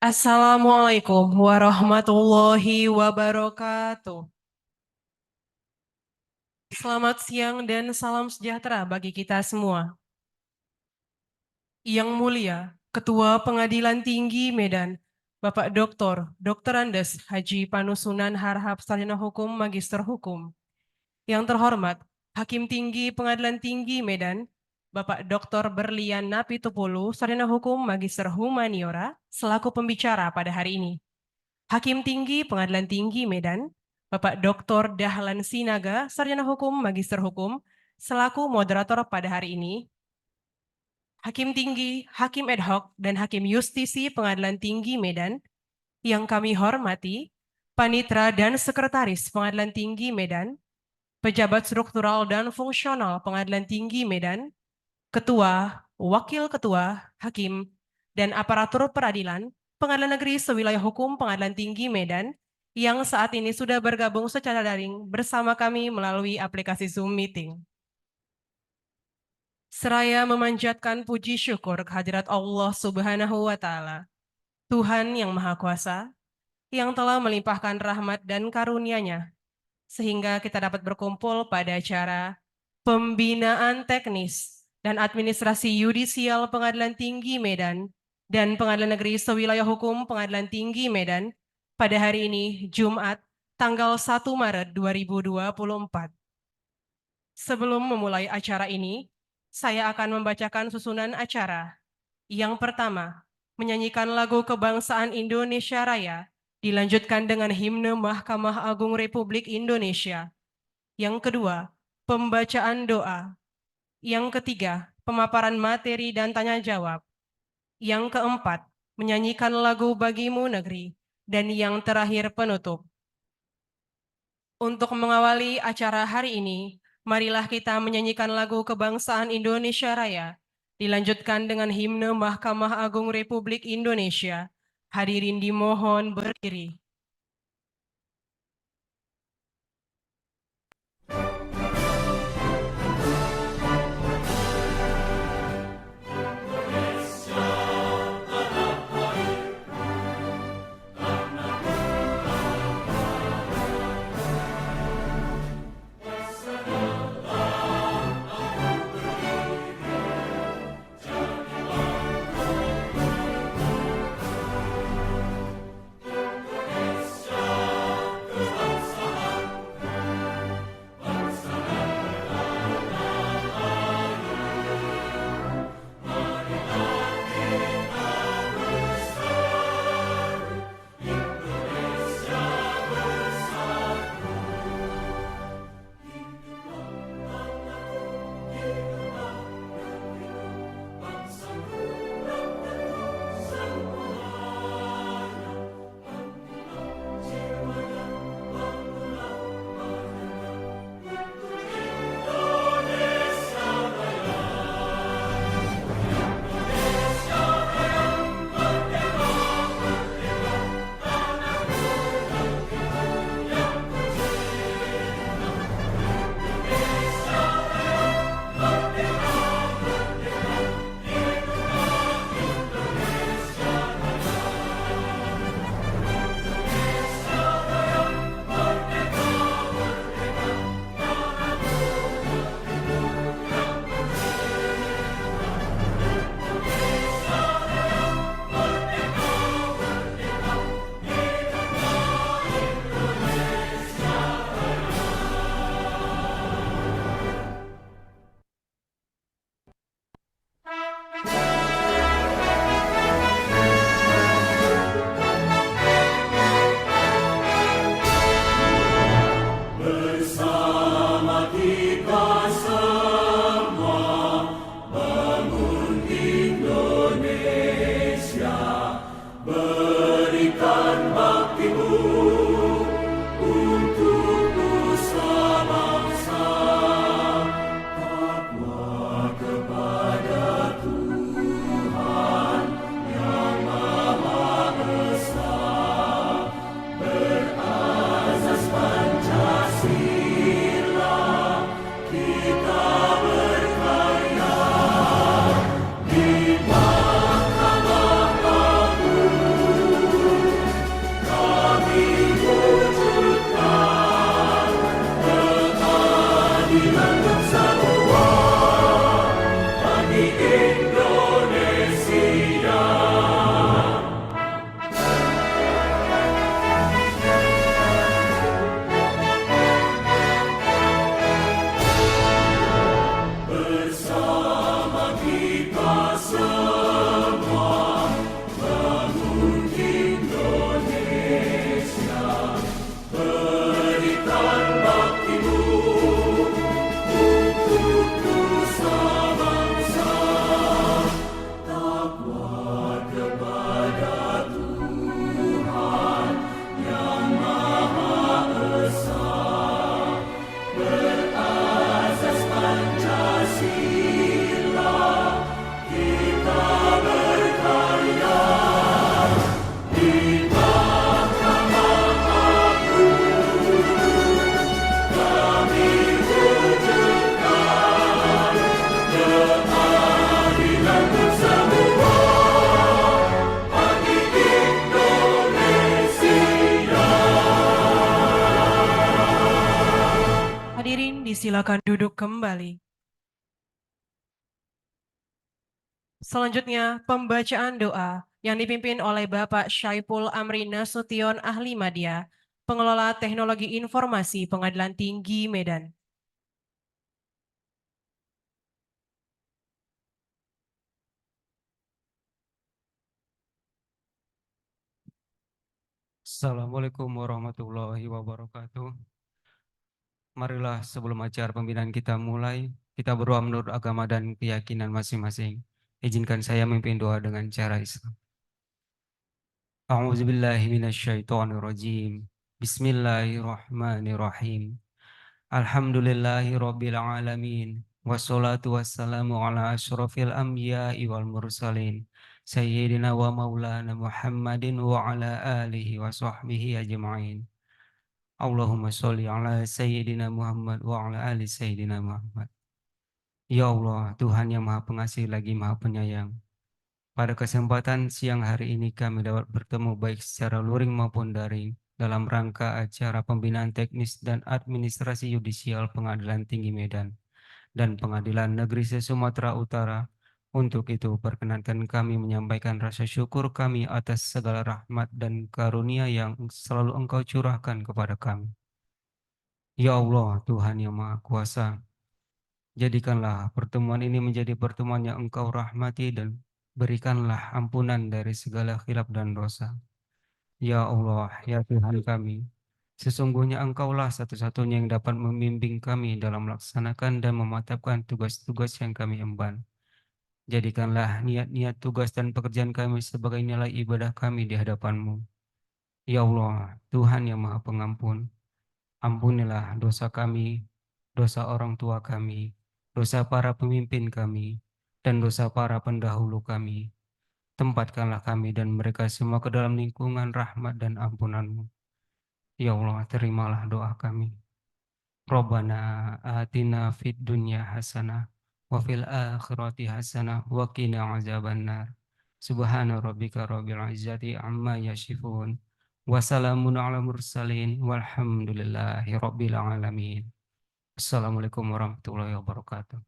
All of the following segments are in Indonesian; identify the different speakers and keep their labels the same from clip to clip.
Speaker 1: Assalamualaikum warahmatullahi wabarakatuh. Selamat siang dan salam sejahtera bagi kita semua. Yang mulia, Ketua Pengadilan Tinggi Medan, Bapak Dr. Andes Haji Panusunan Harhab Sarjana Hukum Magister Hukum. Yang terhormat, Hakim Tinggi Pengadilan Tinggi Medan, Bapak Dr. Berlian Napitupulu Sarjana Hukum Magister Humaniora, selaku pembicara pada hari ini. Hakim Tinggi Pengadilan Tinggi Medan, Bapak Dr. Dahlan Sinaga, Sarjana Hukum, Magister Hukum, selaku moderator pada hari ini. Hakim Tinggi, Hakim Ad Hoc, dan Hakim Justisi Pengadilan Tinggi Medan, yang kami hormati, Panitra dan Sekretaris Pengadilan Tinggi Medan, Pejabat Struktural dan Fungsional Pengadilan Tinggi Medan, Ketua, Wakil Ketua, Hakim, dan aparatur peradilan Pengadilan Negeri Sewilayah Hukum Pengadilan Tinggi Medan yang saat ini sudah bergabung secara daring bersama kami melalui aplikasi Zoom Meeting. Seraya memanjatkan puji syukur kehadirat Allah Subhanahu wa Ta'ala, Tuhan yang Maha Kuasa, yang telah melimpahkan rahmat dan karunia-Nya, sehingga kita dapat berkumpul pada acara Pembinaan Teknis dan Administrasi Yudisial Pengadilan Tinggi Medan dan Pengadilan Negeri Sewilayah Hukum Pengadilan Tinggi Medan pada hari ini, Jumat, tanggal 1 Maret 2024. Sebelum memulai acara ini, saya akan membacakan susunan acara. Yang pertama, menyanyikan lagu Kebangsaan Indonesia Raya, dilanjutkan dengan himne Mahkamah Agung Republik Indonesia. Yang kedua, pembacaan doa. Yang ketiga, pemaparan materi dan tanya jawab. Yang keempat, menyanyikan lagu Bagimu Negeri. Dan yang terakhir, penutup. Untuk mengawali acara hari ini, marilah kita menyanyikan lagu Kebangsaan Indonesia Raya, dilanjutkan dengan himne Mahkamah Agung Republik Indonesia. Hadirin dimohon berdiri. Silakan duduk kembali. Selanjutnya, pembacaan doa yang dipimpin oleh Bapak Syaiful Amri Nasution Ahli Madya, Pengelola Teknologi Informasi Pengadilan Tinggi Medan.
Speaker 2: Assalamualaikum warahmatullahi wabarakatuh. Marilah sebelum acara pembinaan kita mulai, kita berdoa menurut agama dan keyakinan masing-masing. Izinkan saya memimpin doa dengan cara Islam. A'udzubillahi minasyaitonirrajim. Bismillahirrahmanirrahim. Alhamdulillahi rabbil alamin. Wassalatu wassalamu ala asyrafil anbiya'i wal mursalin. Sayyidina wa maulana Muhammadin wa ala alihi wa sahbihi ajma'in. Allahumma sholli ala Sayyidina Muhammad wa ala ali Sayyidina Muhammad. Ya Allah, Tuhan yang Maha Pengasih lagi Maha Penyayang. Pada kesempatan siang hari ini kami dapat bertemu baik secara luring maupun daring dalam rangka acara pembinaan teknis dan administrasi yudisial Pengadilan Tinggi Medan dan Pengadilan Negeri se-Sumatera Utara. Untuk itu, perkenankan kami menyampaikan rasa syukur kami atas segala rahmat dan karunia yang selalu Engkau curahkan kepada kami. Ya Allah, Tuhan yang Maha Kuasa, jadikanlah pertemuan ini menjadi pertemuan yang Engkau rahmati dan berikanlah ampunan dari segala khilaf dan dosa. Ya Allah, ya Tuhan kami, sesungguhnya Engkaulah satu-satunya yang dapat membimbing kami dalam melaksanakan dan mematapkan tugas-tugas yang kami emban. Jadikanlah niat-niat tugas dan pekerjaan kami sebagai nilai ibadah kami di hadapan-Mu. Ya Allah, Tuhan yang Maha Pengampun, ampunilah dosa kami, dosa orang tua kami, dosa para pemimpin kami, dan dosa para pendahulu kami. Tempatkanlah kami dan mereka semua ke dalam lingkungan rahmat dan ampunan-Mu. Ya Allah, terimalah doa kami. Rabbana atina fid dunya hasanah wa fil akhirati hasanah wa qina azabannar. Subhana rabbika rabbil izzati amma yasifun. Wassalamun ala mursalin walhamdulillahi rabbil alamin. Assalamualaikum warahmatullahi wabarakatuh.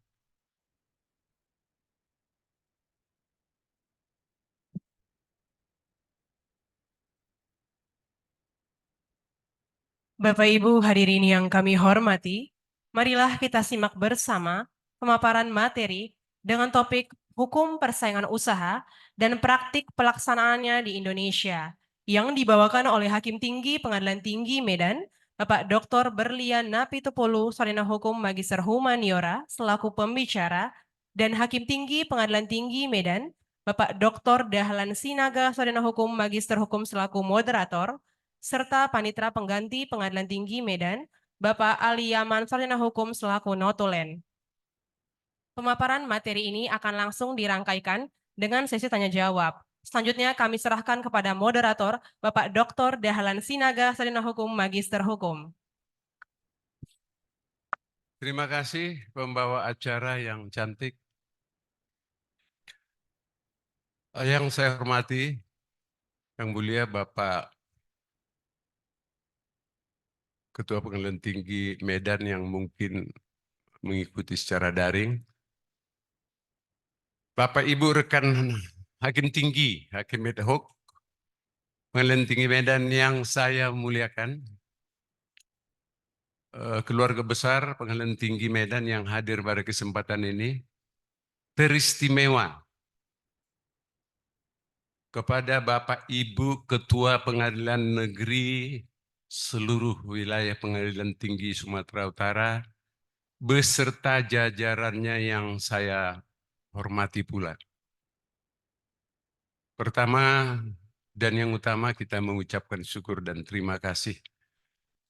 Speaker 1: Bapak Ibu hadirin yang kami hormati, marilah kita simak bersama pemaparan materi dengan topik Hukum Persaingan Usaha dan Praktik Pelaksanaannya di Indonesia yang dibawakan oleh Hakim Tinggi Pengadilan Tinggi Medan, Bapak Dr. Berlian Napitupulu, Sarjana Hukum Magister Humaniora selaku pembicara, dan Hakim Tinggi Pengadilan Tinggi Medan, Bapak Dr. Dahlan Sinaga, Sarjana Hukum Magister Hukum selaku moderator, serta Panitera Pengganti Pengadilan Tinggi Medan, Bapak Ali Yaman, Sarjana Hukum selaku notulen. Pemaparan materi ini akan langsung dirangkaikan dengan sesi tanya jawab. Selanjutnya kami serahkan kepada moderator, Bapak Dr. Dahlan Sinaga, Sarjana Hukum Magister Hukum.
Speaker 3: Terima kasih pembawa acara yang cantik. Yang saya hormati, Yang Mulia Bapak Ketua Pengadilan Tinggi Medan yang mungkin mengikuti secara daring. Bapak Ibu rekan Hakim Tinggi, Hakim Medhok, Pengadilan Tinggi Medan yang saya muliakan. Keluarga besar Pengadilan Tinggi Medan yang hadir pada kesempatan ini. Teristimewa kepada Bapak Ibu Ketua Pengadilan Negeri seluruh wilayah Pengadilan Tinggi Sumatera Utara beserta jajarannya yang saya hormati pula. Pertama dan yang utama kita mengucapkan syukur dan terima kasih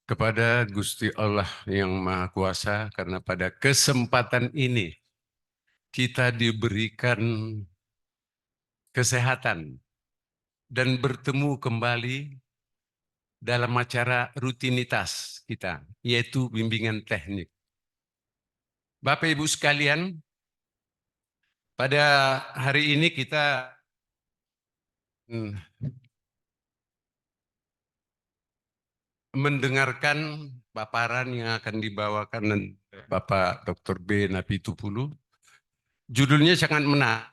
Speaker 3: kepada Gusti Allah yang Maha Kuasa karena pada kesempatan ini kita diberikan kesehatan dan bertemu kembali dalam acara rutinitas kita, yaitu bimbingan teknik. Bapak Ibu sekalian, pada hari ini kita mendengarkan paparan yang akan dibawakan Bapak Dr. B. Napitupulu. Judulnya sangat menarik.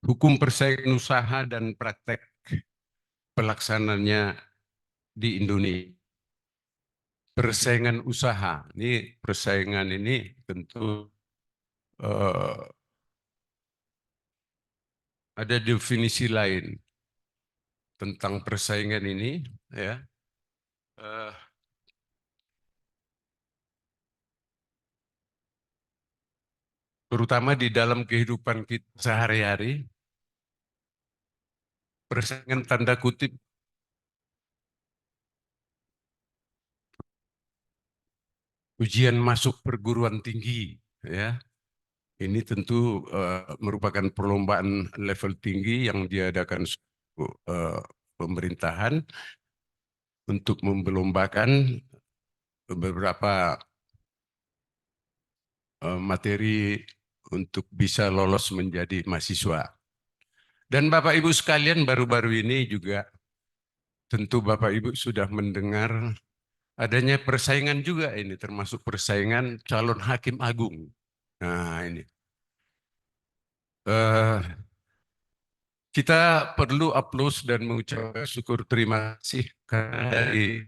Speaker 3: Hukum persaingan usaha dan praktek pelaksananya di Indonesia. Persaingan usaha. Ini persaingan ini tentu ada definisi lain tentang persaingan ini, ya. Terutama di dalam kehidupan kita sehari-hari, persaingan tanda kutip ujian masuk perguruan tinggi, ya. Ini tentu merupakan perlombaan level tinggi yang diadakan pemerintahan untuk memperlombakan beberapa materi untuk bisa lolos menjadi mahasiswa. Dan Bapak Ibu sekalian, baru-baru ini juga tentu Bapak Ibu sudah mendengar adanya persaingan juga ini, termasuk persaingan calon hakim agung. Nah ini. Kita perlu aplaus dan mengucapkan syukur terima kasih karena dari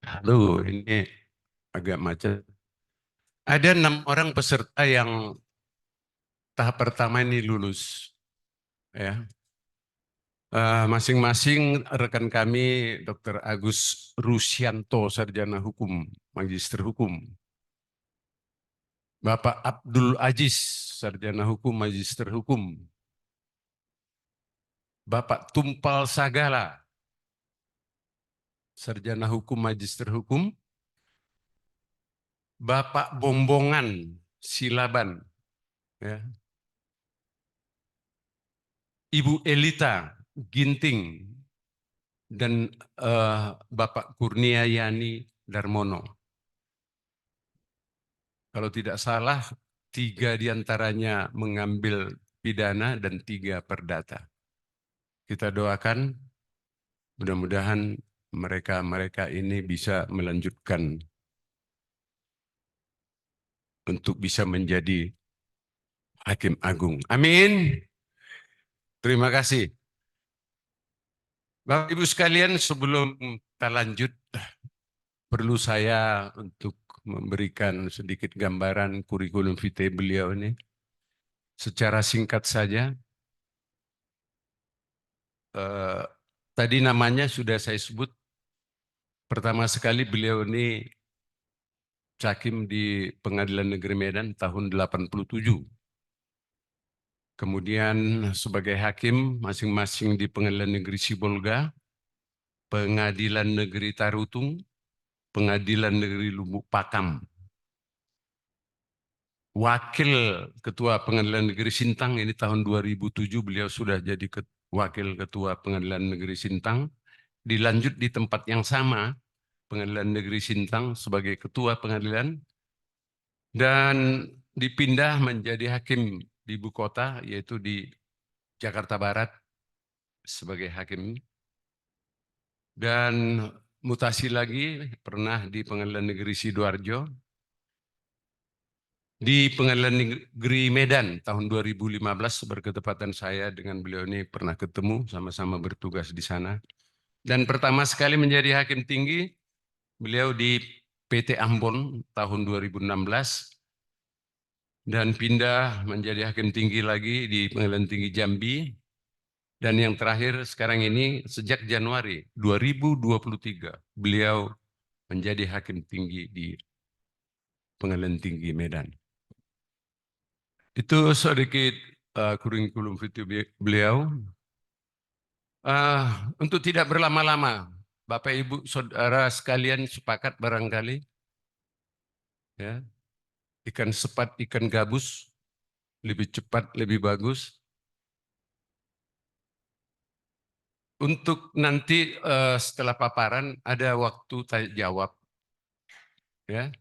Speaker 3: halo, ini agak macet. Ada 6 orang peserta yang tahap pertama ini lulus, ya. Masing-masing rekan kami, Dr. Agus Rusyanto, sarjana hukum, magister hukum. Bapak Abdul Aziz, sarjana hukum, magister hukum. Bapak Tumpal Sagala, sarjana hukum, magister hukum. Bapak Bombongan Silaban, ya. Ibu Elita Ginting, dan Bapak Kurnia Yani Darmono. Kalau tidak salah, 3 diantaranya mengambil pidana dan 3 perdata. Kita doakan mudah-mudahan mereka ini bisa melanjutkan untuk bisa menjadi hakim agung. Amin. Terima kasih. Bapak Ibu sekalian, sebelum kita lanjut, perlu saya untuk memberikan sedikit gambaran kurikulum vitae beliau ini. Secara singkat saja, tadi namanya sudah saya sebut. Pertama sekali beliau ini hakim di Pengadilan Negeri Medan tahun 87. Kemudian sebagai hakim masing-masing di Pengadilan Negeri Sibolga, Pengadilan Negeri Tarutung, Pengadilan Negeri Lubuk Pakam. Wakil Ketua Pengadilan Negeri Sintang ini tahun 2007 beliau sudah jadi Wakil Ketua Pengadilan Negeri Sintang. Dilanjut di tempat yang sama, Pengadilan Negeri Sintang sebagai Ketua Pengadilan. Dan dipindah menjadi hakim di ibu kota, yaitu di Jakarta Barat sebagai hakim. Dan mutasi lagi pernah di Pengadilan Negeri Sidoarjo, di Pengadilan Negeri Medan tahun 2015 berketepatan saya dengan beliau ini pernah ketemu, sama-sama bertugas di sana. Dan pertama sekali menjadi hakim tinggi, beliau di PT Ambon tahun 2016, dan pindah menjadi hakim tinggi lagi di Pengadilan Tinggi Jambi. Dan yang terakhir sekarang ini sejak Januari 2023 beliau menjadi hakim tinggi di Pengadilan Tinggi Medan. Itu sedikit kurikulum vitae beliau. Untuk tidak berlama-lama, Bapak Ibu Saudara sekalian sepakat barangkali, ya, ikan sepat, ikan gabus, lebih cepat, lebih bagus. Untuk nanti setelah paparan ada waktu tanya jawab, ya,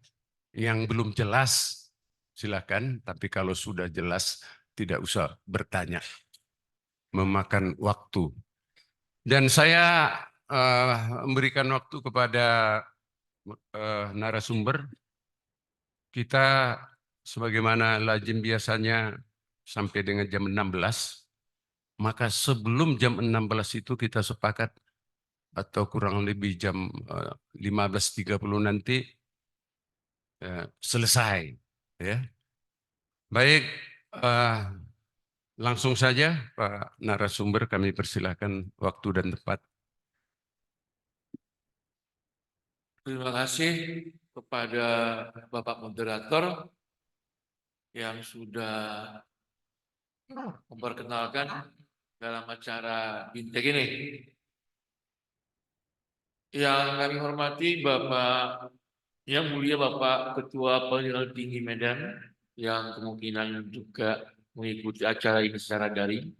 Speaker 3: yang belum jelas silakan, tapi kalau sudah jelas tidak usah bertanya, memakan waktu. Dan saya memberikan waktu kepada narasumber. Kita sebagaimana lazim biasanya sampai dengan jam 16. Maka sebelum jam 16 itu kita sepakat atau kurang lebih jam 15.30 nanti selesai. Ya. Baik, langsung saja Pak narasumber, kami persilahkan waktu dan tempat.
Speaker 4: Terima kasih kepada Bapak Moderator yang sudah memperkenalkan dalam acara BINTEK ini. Yang kami hormati Yang Mulia Bapak Ketua Pengadilan Tinggi Medan yang kemungkinan juga mengikuti acara ini secara daring.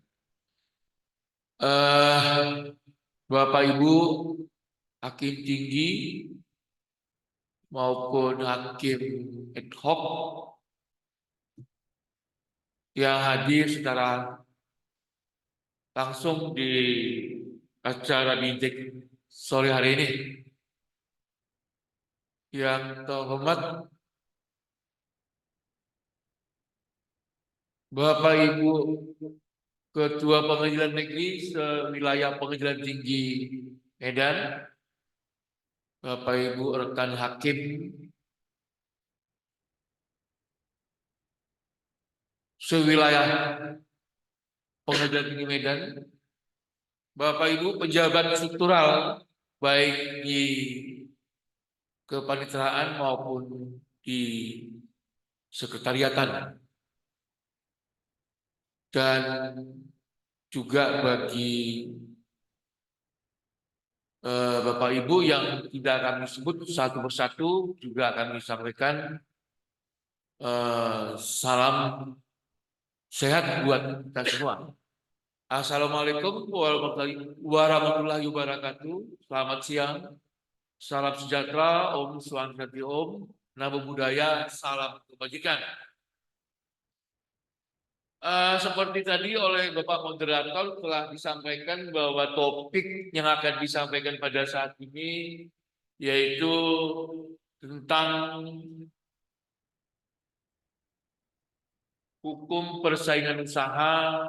Speaker 4: Bapak Ibu Hakim Tinggi maupun Hakim ad hoc yang hadir secara langsung di acara BINTEK sore hari ini. Yang terhormat Bapak Ibu Ketua Pengadilan Negeri sewilayah Pengadilan Tinggi Medan, Bapak Ibu rekan hakim sewilayah Pengadilan Tinggi Medan, Bapak Ibu pejabat struktural baik di kepaniteraan maupun di sekretariatan, dan juga bagi Bapak Ibu yang tidak kami sebut satu persatu, juga kami sampaikan salam sehat buat kita semua. Assalamualaikum warahmatullahi wabarakatuh. Selamat siang, salam sejahtera, Om Swastiastu, Om Namo Buddhaya, salam kebajikan. Seperti tadi oleh Bapak Moderator telah disampaikan bahwa topik yang akan disampaikan pada saat ini yaitu tentang hukum persaingan usaha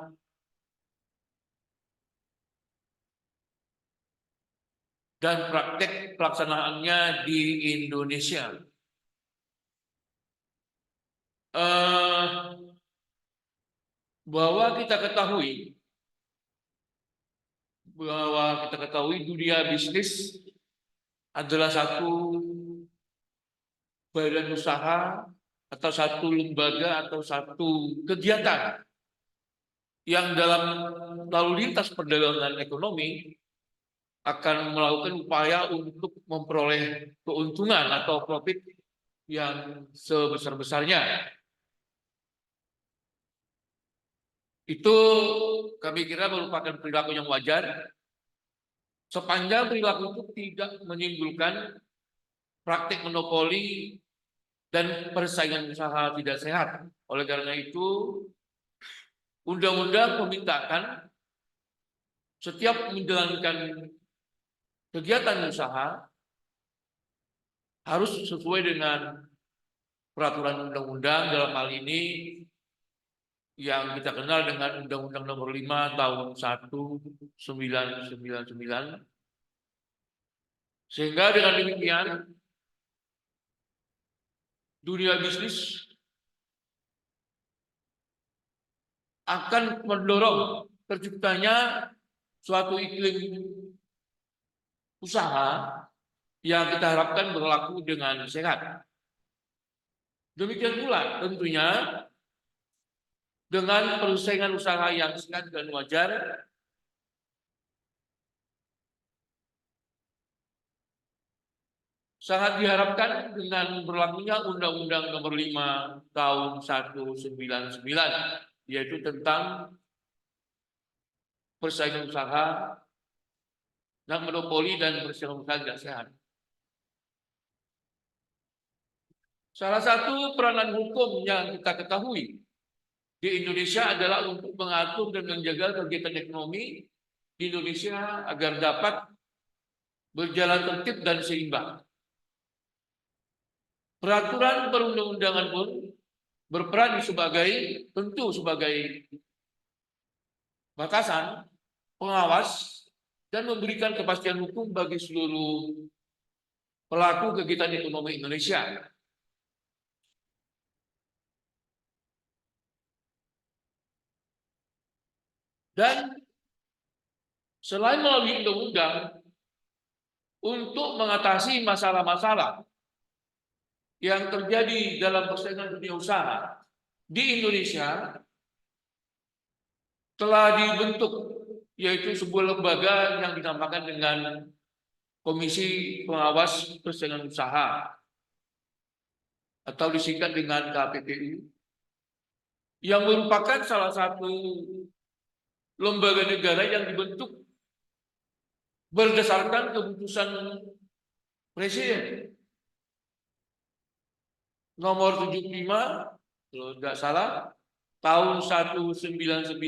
Speaker 4: dan praktek pelaksanaannya di Indonesia. Bahwa kita ketahui dunia bisnis adalah satu badan usaha atau satu lembaga atau satu kegiatan yang dalam lalu lintas perdagangan ekonomi akan melakukan upaya untuk memperoleh keuntungan atau profit yang sebesar-besarnya. Itu kami kira merupakan perilaku yang wajar sepanjang perilaku itu tidak menimbulkan praktik monopoli dan persaingan usaha tidak sehat. Oleh karena itu, undang-undang memintakan setiap menjalankan kegiatan usaha harus sesuai dengan peraturan undang-undang, dalam hal ini yang kita kenal dengan Undang-Undang Nomor 5 Tahun 1999. Sehingga dengan demikian dunia bisnis akan mendorong terciptanya suatu iklim usaha yang kita harapkan berlaku dengan sehat. Demikian pula tentunya dengan persaingan usaha yang sehat dan wajar, sangat diharapkan dengan berlakunya Undang-Undang Nomor 5 Tahun 1999, yaitu tentang persaingan usaha dan monopoli dan persaingan usaha tidak sehat. Salah satu peranan hukum yang kita ketahui di Indonesia adalah untuk mengatur dan menjaga kegiatan ekonomi di Indonesia agar dapat berjalan tertib dan seimbang. Peraturan perundang-undangan pun berperan tentu sebagai batasan, pengawas, dan memberikan kepastian hukum bagi seluruh pelaku kegiatan ekonomi Indonesia. Dan selain melalui undang-undang, untuk mengatasi masalah-masalah yang terjadi dalam persaingan dunia usaha di Indonesia, telah dibentuk yaitu sebuah lembaga yang dinamakan dengan Komisi Pengawas Persaingan Usaha atau disingkat dengan KPPU, yang merupakan salah satu lembaga negara yang dibentuk berdasarkan keputusan Presiden nomor 75 kalau tidak salah tahun 199,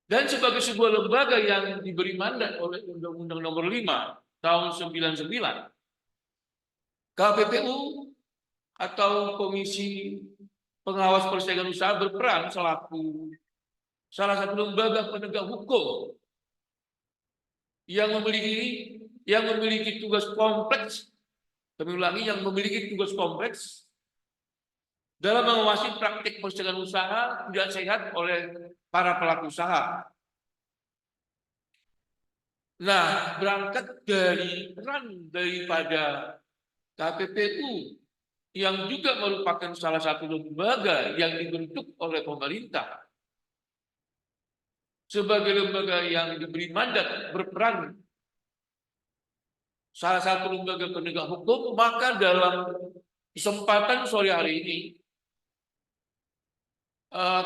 Speaker 4: dan sebagai sebuah lembaga yang diberi mandat oleh Undang-Undang Nomor 5 tahun 99, KPPU atau Komisi Pengawas Persaingan Usaha berperan selaku salah satu lembaga penegak hukum yang memiliki tugas kompleks, kami ulangi, yang memiliki tugas kompleks dalam mengawasi praktik persaingan usaha tidak sehat oleh para pelaku usaha. Nah, berangkat dari peran daripada KPPU yang juga merupakan salah satu lembaga yang dibentuk oleh pemerintah sebagai lembaga yang diberi mandat berperan salah satu lembaga penegak hukum, maka dalam kesempatan sore hari ini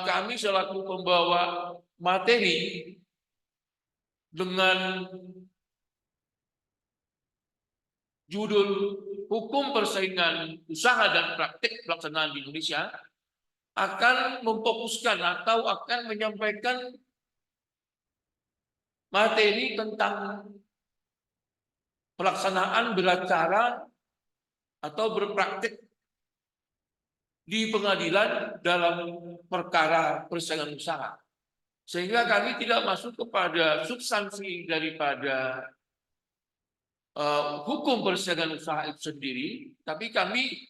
Speaker 4: kami selaku pembawa materi dengan judul Hukum Persaingan Usaha dan Praktik Pelaksanaan di Indonesia akan memfokuskan atau akan menyampaikan materi tentang pelaksanaan beracara atau berpraktik di pengadilan dalam perkara persaingan usaha. Sehingga kami tidak masuk kepada substansi daripada hukum persaingan usaha itu sendiri, tapi kami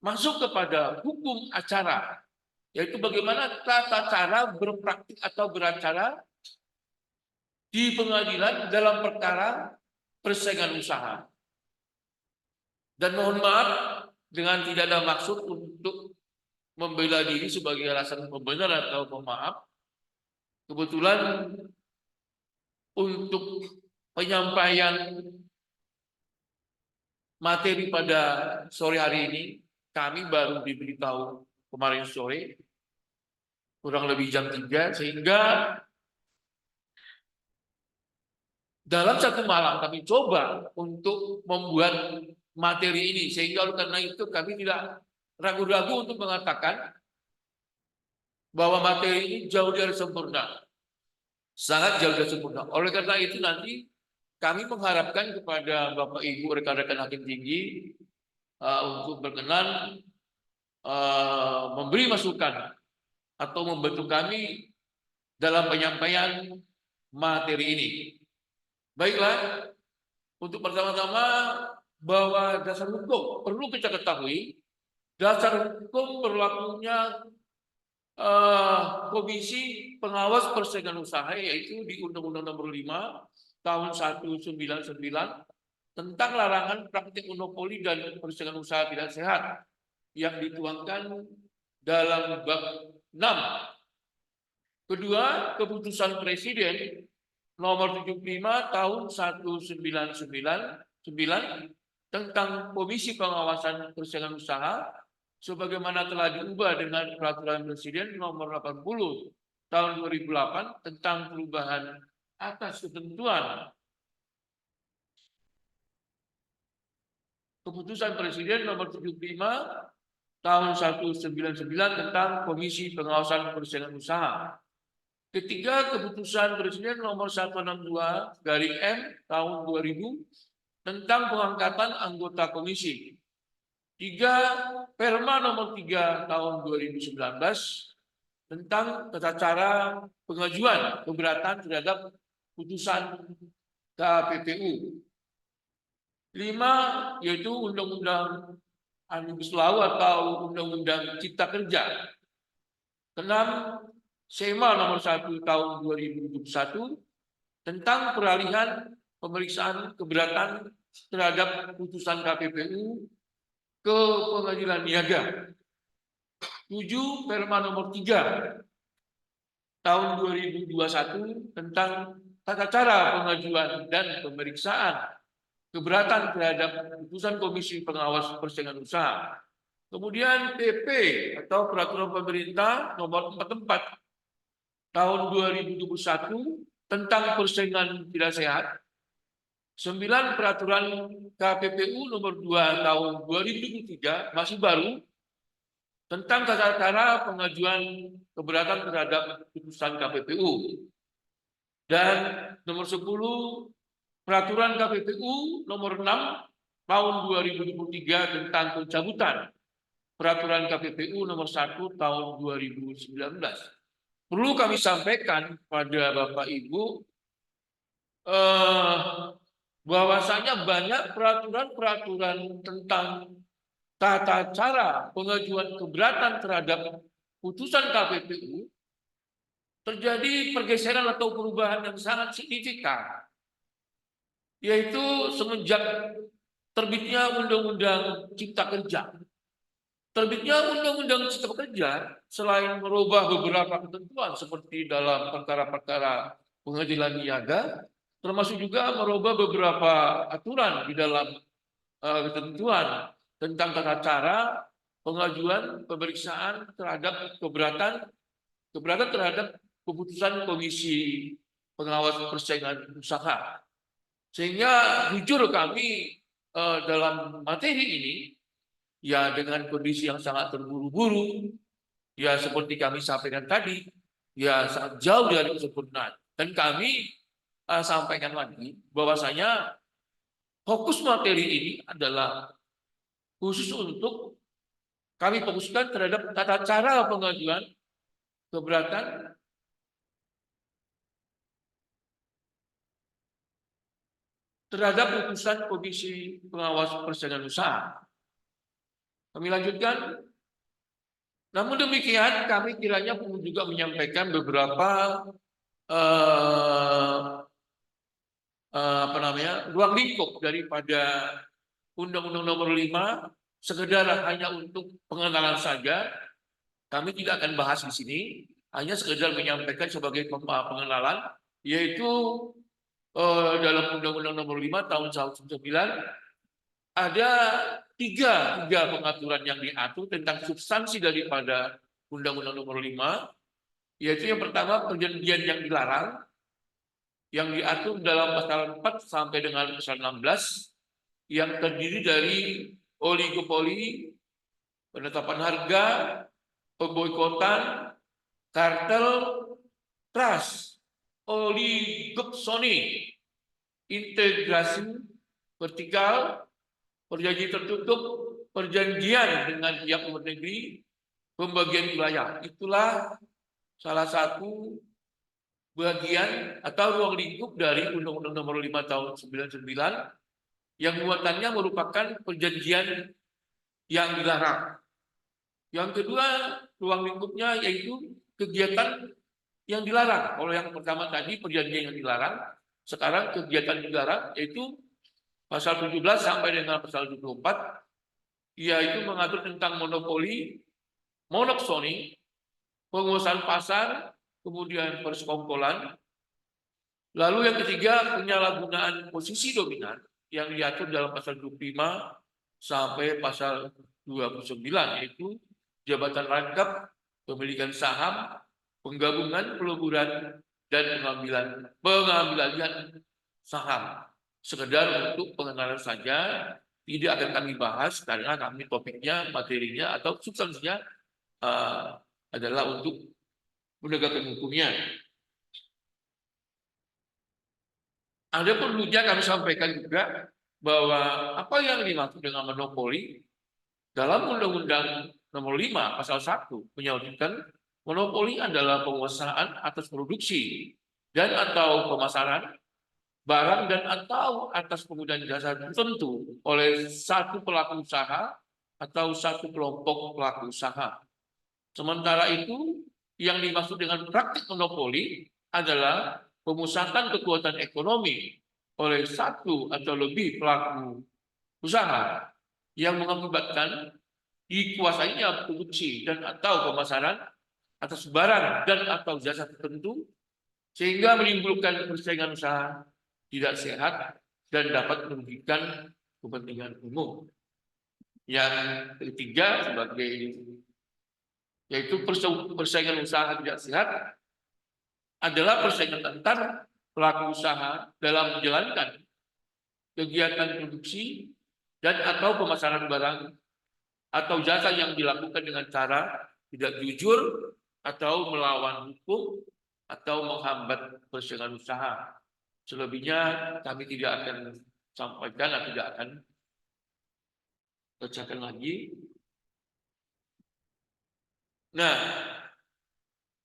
Speaker 4: masuk kepada hukum acara, yaitu bagaimana tata cara berpraktik atau beracara di pengadilan dalam perkara persaingan usaha. Dan mohon maaf, dengan tidak ada maksud untuk membela diri sebagai alasan pembenar atau pemaaf, kebetulan untuk penyampaian materi pada sore hari ini, kami baru diberitahu kemarin sore, kurang lebih jam 3, sehingga dalam satu malam kami coba untuk membuat materi ini, sehingga oleh karena itu kami tidak ragu-ragu untuk mengatakan bahwa materi ini jauh dari sempurna, sangat jauh dari sempurna. Oleh karena itu nanti kami mengharapkan kepada Bapak Ibu rekan-rekan hakim tinggi untuk berkenan memberi masukan atau membantu kami dalam penyampaian materi ini. Baiklah, untuk pertama-tama bahwa dasar hukum perlu kita ketahui, dasar hukum berlakunya Komisi Pengawas Persaingan Usaha yaitu di Undang-Undang Nomor 5 tahun 199 tentang larangan praktik monopoli dan persaingan usaha tidak sehat yang dituangkan dalam bab 6. Kedua, keputusan Presiden nomor 75 tahun 1999 tentang Komisi Pengawasan Persaingan Usaha sebagaimana telah diubah dengan Peraturan Presiden nomor 80 tahun 2008 tentang perubahan atas ketentuan Keputusan Presiden nomor 75 tahun 199 tentang Komisi Pengawasan Persaingan Usaha. Ketiga, keputusan Presiden nomor 162/M tahun 2000 tentang pengangkatan anggota komisi. 3, Perma nomor 3 tahun 2019 tentang tata cara pengajuan keberatan terhadap putusan KPPU. 5, yaitu Undang-Undang Omnibus Law atau Undang-Undang Cipta Kerja. 6, SEMA nomor 1 tahun 2021 tentang peralihan pemeriksaan keberatan terhadap putusan KPPU ke pengadilan niaga. 7, Perma nomor 3 tahun 2021 tentang tata cara pengajuan dan pemeriksaan keberatan terhadap putusan Komisi Pengawas Persaingan Usaha. Kemudian PP atau Peraturan Pemerintah nomor 44 tahun 2021 tentang persaingan tidak sehat. 9, Peraturan KPPU nomor 2 tahun 2023 masih baru tentang tata cara pengajuan keberatan terhadap putusan KPPU. Dan nomor 10, Peraturan KPPU nomor 6 tahun 2023 tentang pencabutan Peraturan KPPU nomor 1 tahun 2019. Perlu kami sampaikan pada Bapak Ibu bahwasanya banyak peraturan-peraturan tentang tata cara pengajuan keberatan terhadap putusan KPPU terjadi pergeseran atau perubahan yang sangat signifikan, yaitu semenjak terbitnya Undang-Undang Cipta Kerja. Terbitnya Undang-Undang Cipta Kerja selain merubah beberapa ketentuan seperti dalam perkara-perkara pengadilan niaga, termasuk juga merubah beberapa aturan di dalam ketentuan tentang tata cara pengajuan pemeriksaan terhadap keberatan terhadap keputusan Komisi Pengawas Persaingan Usaha. Sehingga jujur kami dalam materi ini, ya dengan kondisi yang sangat terburu-buru, ya seperti kami sampaikan tadi, ya sangat jauh dari kesempurnaan. Dan kami sampaikan lagi bahwasanya fokus materi ini adalah khusus untuk kami fokuskan terhadap tata cara pengajuan keberatan terhadap putusan Komisi Pengawas Persaingan Usaha. Kami lanjutkan. Namun demikian, kami kiranya perlu juga menyampaikan beberapa ruang lingkup daripada Undang-Undang Nomor 5, sekedar hanya untuk pengenalan saja. Kami tidak akan bahas di sini, hanya sekedar menyampaikan sebagai pengenalan, yaitu dalam Undang-Undang Nomor 5 tahun 1999 ada tiga pengaturan yang diatur tentang substansi daripada Undang-Undang Nomor 5, yaitu yang pertama perjanjian yang dilarang, yang diatur dalam pasal 4 sampai dengan pasal 16, yang terdiri dari oligopoli, penetapan harga, pemboikotan, kartel, trust, oligopsoni, integrasi vertikal, perjanjian tertutup, perjanjian dengan pihak luar negeri, pembagian wilayah. Itulah salah satu bagian atau ruang lingkup dari Undang-Undang Nomor 5 tahun 1999 yang muatannya merupakan perjanjian yang dilarang. Yang kedua, ruang lingkupnya yaitu kegiatan yang dilarang. Kalau yang pertama tadi perjanjian yang dilarang, sekarang kegiatan yang dilarang yaitu pasal 17 sampai dengan pasal 24, yaitu mengatur tentang monopoli, monopsoni, penguasaan pasar, kemudian persekongkolan. Lalu yang ketiga, penyalahgunaan posisi dominan yang diatur dalam pasal 25 sampai pasal 29, yaitu jabatan rangkap, pemilikan saham, penggabungan, peleburan, dan pengambilan saham. Sekedar untuk pengenalan saja, tidak akan kami bahas karena kami topiknya, materinya atau substansinya adalah untuk menegakkan hukumnya. Ada perlunya kami sampaikan juga bahwa apa yang dimaksud dengan monopoli dalam Undang-Undang Nomor 5 Pasal 1 menyebutkan monopoli adalah penguasaan atas produksi dan atau pemasaran barang dan atau atas penggunaan jasa tertentu oleh satu pelaku usaha atau satu kelompok pelaku usaha. Sementara itu, yang dimaksud dengan praktik monopoli adalah pemusatan kekuatan ekonomi oleh satu atau lebih pelaku usaha yang mengakibatkan dikuasainya produksi dan atau pemasaran atas barang dan atau jasa tertentu sehingga menimbulkan persaingan usaha tidak sehat dan dapat merugikan kepentingan umum. Yang ketiga yaitu persaingan usaha tidak sehat adalah persaingan antar pelaku usaha dalam menjalankan kegiatan produksi dan atau pemasaran barang atau jasa yang dilakukan dengan cara tidak jujur atau melawan hukum atau menghambat persaingan usaha. Selebihnya kami tidak akan sampaikan atau tidak akan bacakan lagi. Nah,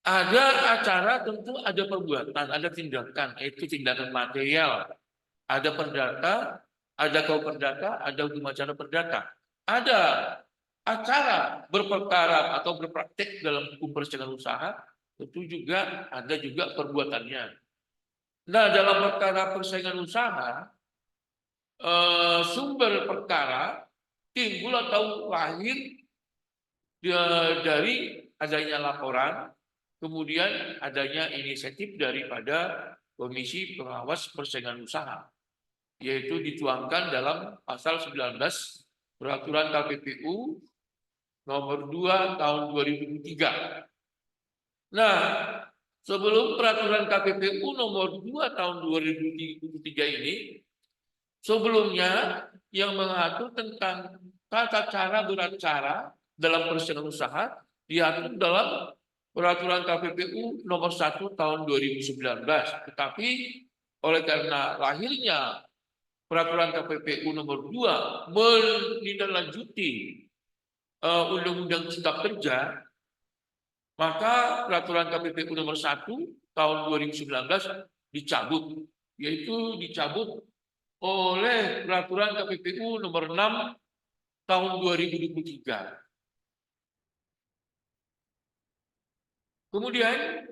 Speaker 4: ada acara tentu ada perbuatan, ada tindakan, yaitu tindakan material. Ada perdata, ada kau perdata, ada hukum acara perdata. Ada acara berperkara atau berpraktek dalam hukum persaingan usaha, tentu juga ada juga perbuatannya. Nah, dalam perkara persaingan usaha, sumber perkara timbul atau lahir dari adanya laporan, kemudian adanya inisiatif daripada Komisi Pengawas Persaingan Usaha, yaitu dituangkan dalam pasal 19 Peraturan KPPU nomor 2 tahun 2003. Nah, sebelum Peraturan KPPU nomor 2 tahun 2003 ini, sebelumnya yang mengatur tentang tata cara beracara dalam persaingan usaha diatur dalam Peraturan KPPU nomor 1 tahun 2019. Tetapi oleh karena lahirnya Peraturan KPPU nomor 2 menindaklanjuti Undang-Undang Cipta Kerja, maka Peraturan KPPU nomor 1 tahun 2019 dicabut, yaitu dicabut oleh Peraturan KPPU nomor 6 tahun 2023. Kemudian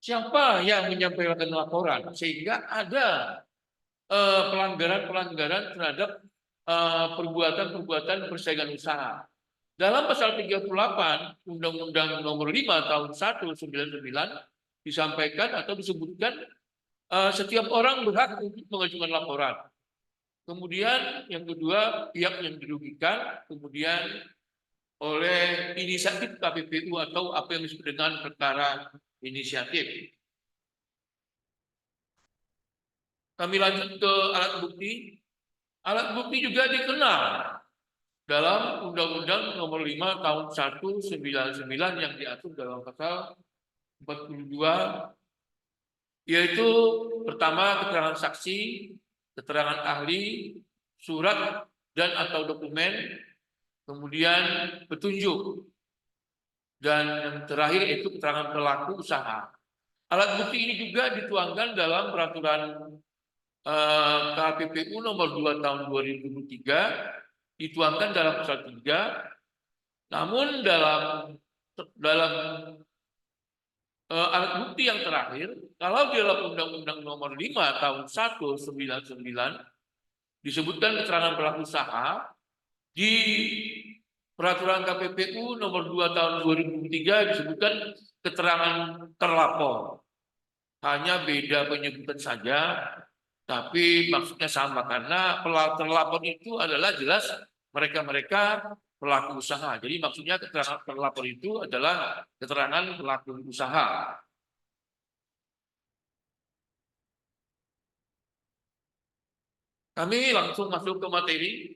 Speaker 4: siapa yang menyampaikan laporan sehingga ada pelanggaran-pelanggaran terhadap perbuatan-perbuatan persaingan usaha. Dalam pasal 38 Undang-Undang Nomor 5 Tahun 199 disampaikan atau disebutkan setiap orang berhak untuk mengajukan laporan. Kemudian yang kedua, pihak yang dirugikan, kemudian oleh inisiatif KPPU atau apa yang disebut dengan perkara inisiatif. Kami lanjut ke alat bukti. Alat bukti juga dikenal dalam Undang-Undang Nomor 5 Tahun 199 yang diatur dalam pasal 42, yaitu pertama keterangan saksi, keterangan ahli, surat dan atau dokumen, kemudian petunjuk, dan yang terakhir itu keterangan pelaku usaha. Alat bukti ini juga dituangkan dalam Peraturan KPPU nomor 2 tahun 2003, dituangkan dalam pasal 3. Namun dalam alat bukti yang terakhir, kalau di dalam Undang-Undang nomor 5 tahun 199 disebutkan keterangan pelaku usaha, di Peraturan KPPU nomor 2 tahun 2003 disebutkan keterangan terlapor. Hanya beda penyebutan saja, tapi maksudnya sama karena terlapor itu adalah jelas mereka-mereka pelaku usaha. Jadi maksudnya keterangan terlapor itu adalah keterangan pelaku usaha. Kami langsung masuk ke materi.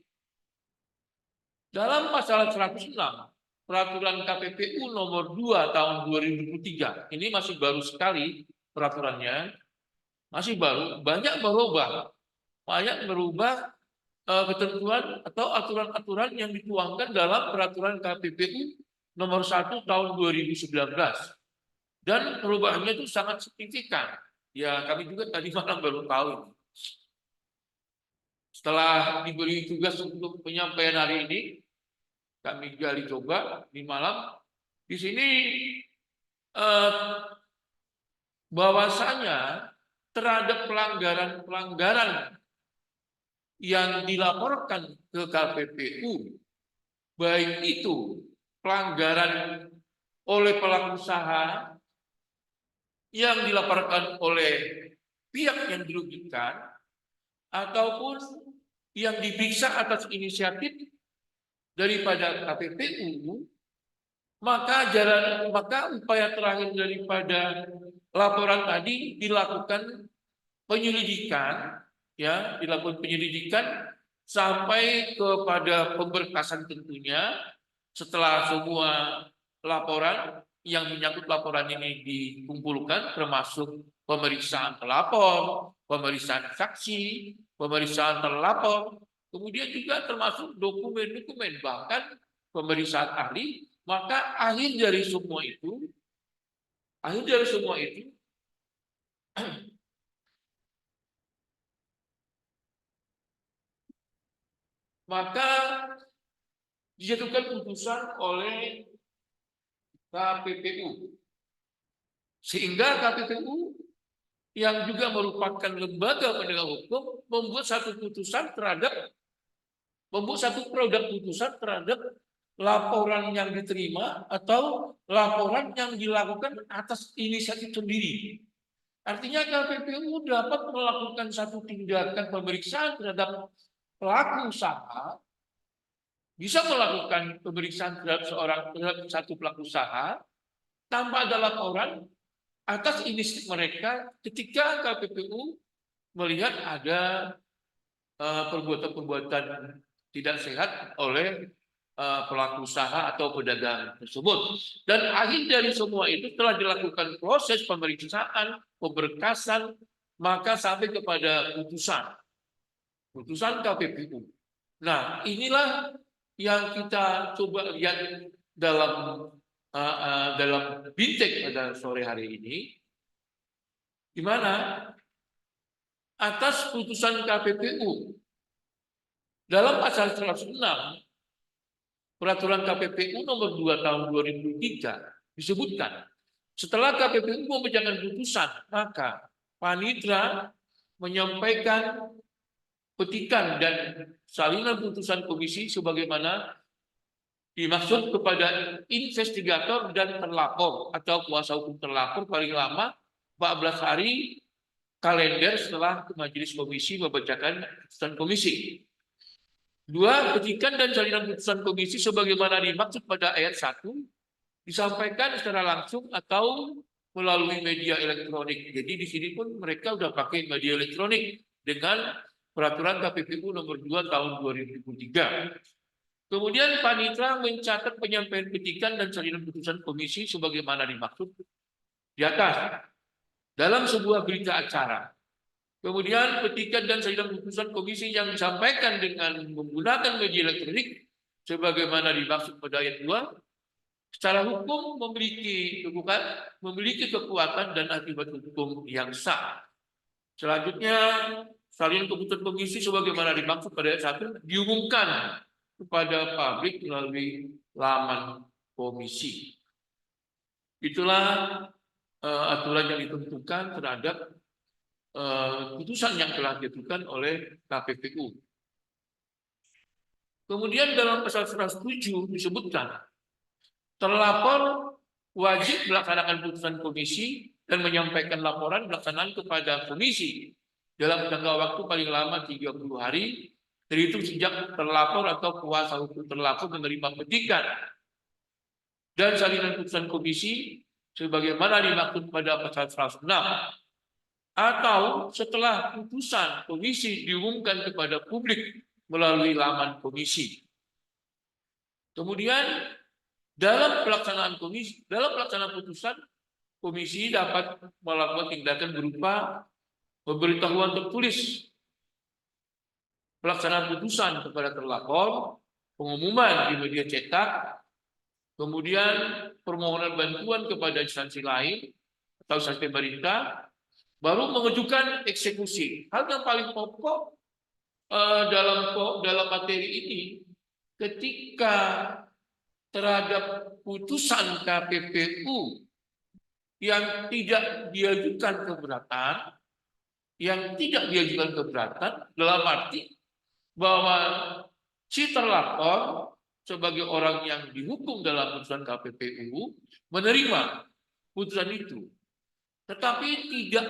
Speaker 4: Dalam pasal 106 Peraturan KPPU nomor 2 tahun 2023, ini masih baru sekali peraturannya, masih baru, banyak merubah ketentuan atau aturan-aturan yang dituangkan dalam peraturan KPPU nomor 1 tahun 2019. Dan perubahannya itu sangat signifikan. Ya, kami juga tadi malam baru tahu ini. Setelah diberi tugas untuk penyampaian hari ini, kami gali coba di malam. Di sini bahwasanya terhadap pelanggaran-pelanggaran yang dilaporkan ke KPPU, baik itu pelanggaran oleh pelaku usaha yang dilaporkan oleh pihak yang dirugikan, ataupun yang diperiksa atas inisiatif daripada KPPU, maka upaya terakhir daripada laporan tadi dilakukan penyelidikan, ya, dilakukan penyelidikan sampai kepada pemberkasan tentunya. Setelah semua laporan yang menyangkut laporan ini dikumpulkan, termasuk pemeriksaan pelapor, pemeriksaan saksi, pemeriksaan terlapor, kemudian juga termasuk dokumen-dokumen, bahkan pemeriksaan ahli, maka akhir dari semua itu maka dijatuhkan putusan oleh KPPU. Sehingga KPPU yang juga merupakan lembaga penegak hukum membuat satu produk putusan terhadap laporan yang diterima atau laporan yang dilakukan atas inisiatif sendiri. Artinya KPPU dapat melakukan satu tindakan pemeriksaan terhadap pelaku usaha, bisa melakukan pemeriksaan terhadap satu pelaku usaha tanpa ada laporan atas inisiatif mereka ketika KPPU melihat ada perbuatan-perbuatan tidak sehat oleh pelaku usaha atau pedagang tersebut. Dan akhir dari semua itu telah dilakukan proses pemeriksaan, pemberkasan, maka sampai kepada putusan KPPU. Nah, inilah yang kita coba lihat dalam Bintek pada sore hari ini, di mana atas putusan KPPU dalam pasal 106 Peraturan KPPU nomor 2 tahun 2003 disebutkan, setelah KPPU membacakan putusan, maka Panitra menyampaikan petikan dan salinan putusan komisi sebagaimana dimaksud kepada investigator dan terlapor atau kuasa hukum terlapor paling lama 14 hari kalender setelah majelis komisi membacakan putusan komisi. 2. Petikan dan salinan putusan komisi sebagaimana dimaksud pada ayat 1 disampaikan secara langsung atau melalui media elektronik. Jadi di sini pun mereka sudah pakai media elektronik dengan peraturan KPPU nomor 2 tahun 2003. Kemudian Panitra mencatat penyampaian petikan dan salinan putusan komisi sebagaimana dimaksud di atas dalam sebuah berita acara. Kemudian petikan dan salinan putusan komisi yang disampaikan dengan menggunakan media elektronik sebagaimana dimaksud pada ayat 2 secara hukum memiliki kekuatan dan akibat hukum yang sah. Selanjutnya, salinan keputusan komisi sebagaimana dimaksud pada ayat 1 diumumkan kepada publik melalui laman komisi. Itulah aturan yang ditentukan terhadap putusan yang telah ditentukan oleh KPPU. Kemudian dalam pasal 107 disebutkan terlapor wajib melaksanakan putusan komisi dan menyampaikan laporan pelaksanaan kepada komisi dalam jangka waktu paling lama 30 hari terhitung sejak terlapor atau kuasa hukum terlapor menerima petikan dan salinan putusan komisi sebagaimana dimaksud pada pasal 106. atau setelah putusan komisi diumumkan kepada publik melalui laman komisi. Kemudian dalam pelaksanaan putusan, komisi dapat melakukan tindakan berupa pemberitahuan tertulis pelaksanaan putusan kepada terlapor, pengumuman di media cetak, kemudian permohonan bantuan kepada instansi lain atau instansi pemerintah, baru mengajukan eksekusi. Hal yang paling pokok dalam materi ini, ketika terhadap putusan KPPU yang tidak diajukan keberatan, dalam arti bahwa si terlapor sebagai orang yang dihukum dalam putusan KPPU menerima putusan itu, tetapi tidak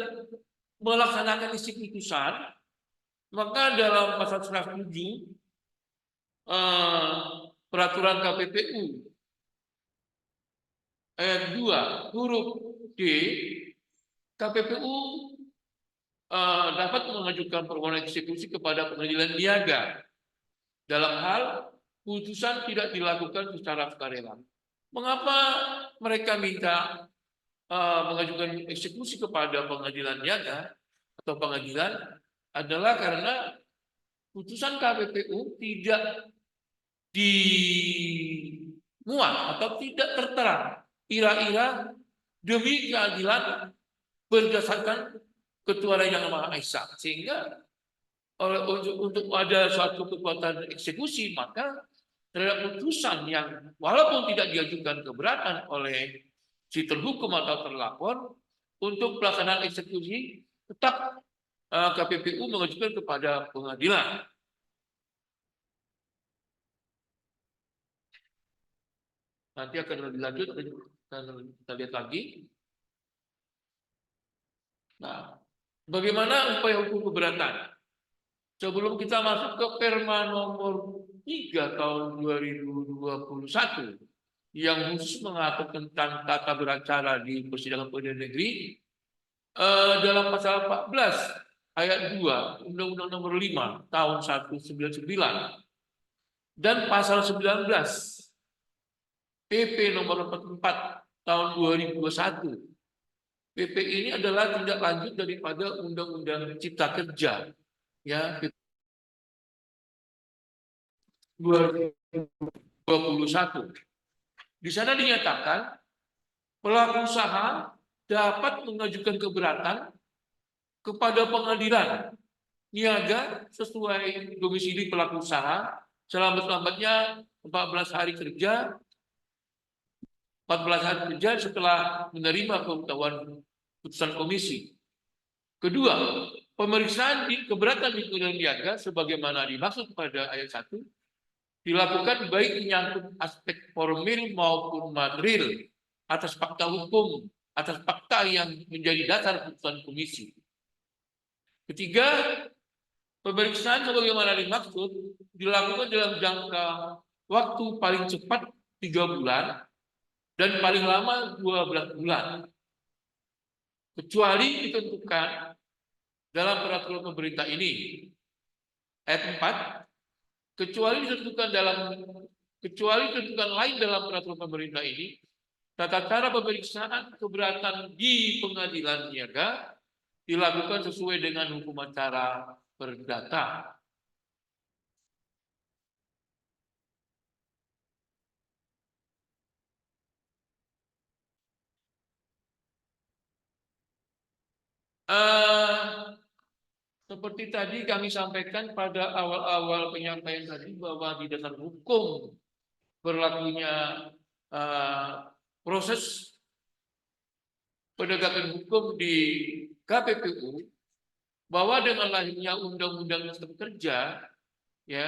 Speaker 4: melaksanakan isi putusan, maka dalam pasal 107 peraturan KPPU ayat 2 huruf D, KPPU dapat mengajukan permohonan eksekusi kepada pengadilan niaga dalam hal putusan tidak dilakukan secara sukarela. Mengapa mereka minta mengajukan eksekusi kepada pengadilan niaga atau pengadilan? Adalah karena putusan KPPU tidak dimuat atau tidak tertera ira-ira demi keadilan berdasarkan ketuhanan Yang Maha Esa, sehingga untuk ada suatu kekuatan eksekusi, maka terhadap putusan yang walaupun tidak diajukan keberatan oleh si terhukum atau terlapor, untuk pelaksanaan eksekusi tetap KPPU mengajukan kepada pengadilan. Nanti akan lebih lanjut, kita lihat lagi. Nah, bagaimana upaya hukum keberatan? Sebelum kita masuk ke Perma nomor 3 tahun 2021 yang khusus mengatur tentang tata beracara di persidangan pengadilan negeri, dalam pasal 14 ayat 2 Undang-Undang nomor 5 tahun 199 dan pasal 19 PP nomor 44 tahun 2021. PP ini adalah tindak lanjut daripada Undang-Undang Cipta Kerja, ya, 2021. Di sana dinyatakan pelaku usaha dapat mengajukan keberatan kepada pengadilan niaga sesuai domisili pelaku usaha selambat-lambatnya 14 hari kerja setelah menerima pengetahuan putusan komisi. Kedua, pemeriksaan keberatan di pengadilan niaga sebagaimana dimaksud pada ayat 1 dilakukan baik menyangkut aspek formil maupun material atas fakta hukum, atas fakta yang menjadi dasar putusan komisi. Ketiga, pemeriksaan sebagaimana dimaksud dilakukan dalam jangka waktu paling cepat 3 bulan dan paling lama 12 bulan, kecuali ditentukan dalam peraturan pemerintah ini. Ayat 4, kecuali ditentukan lain dalam peraturan pemerintah ini, tata cara pemeriksaan keberatan di pengadilan niaga dilakukan sesuai dengan hukum acara perdata. Seperti tadi kami sampaikan pada awal-awal penyampaian tadi, bahwa di dasar hukum berlakunya proses penegakan hukum di KPPU, bahwa dengan lahirnya Undang-Undang Cipta Kerja, ya,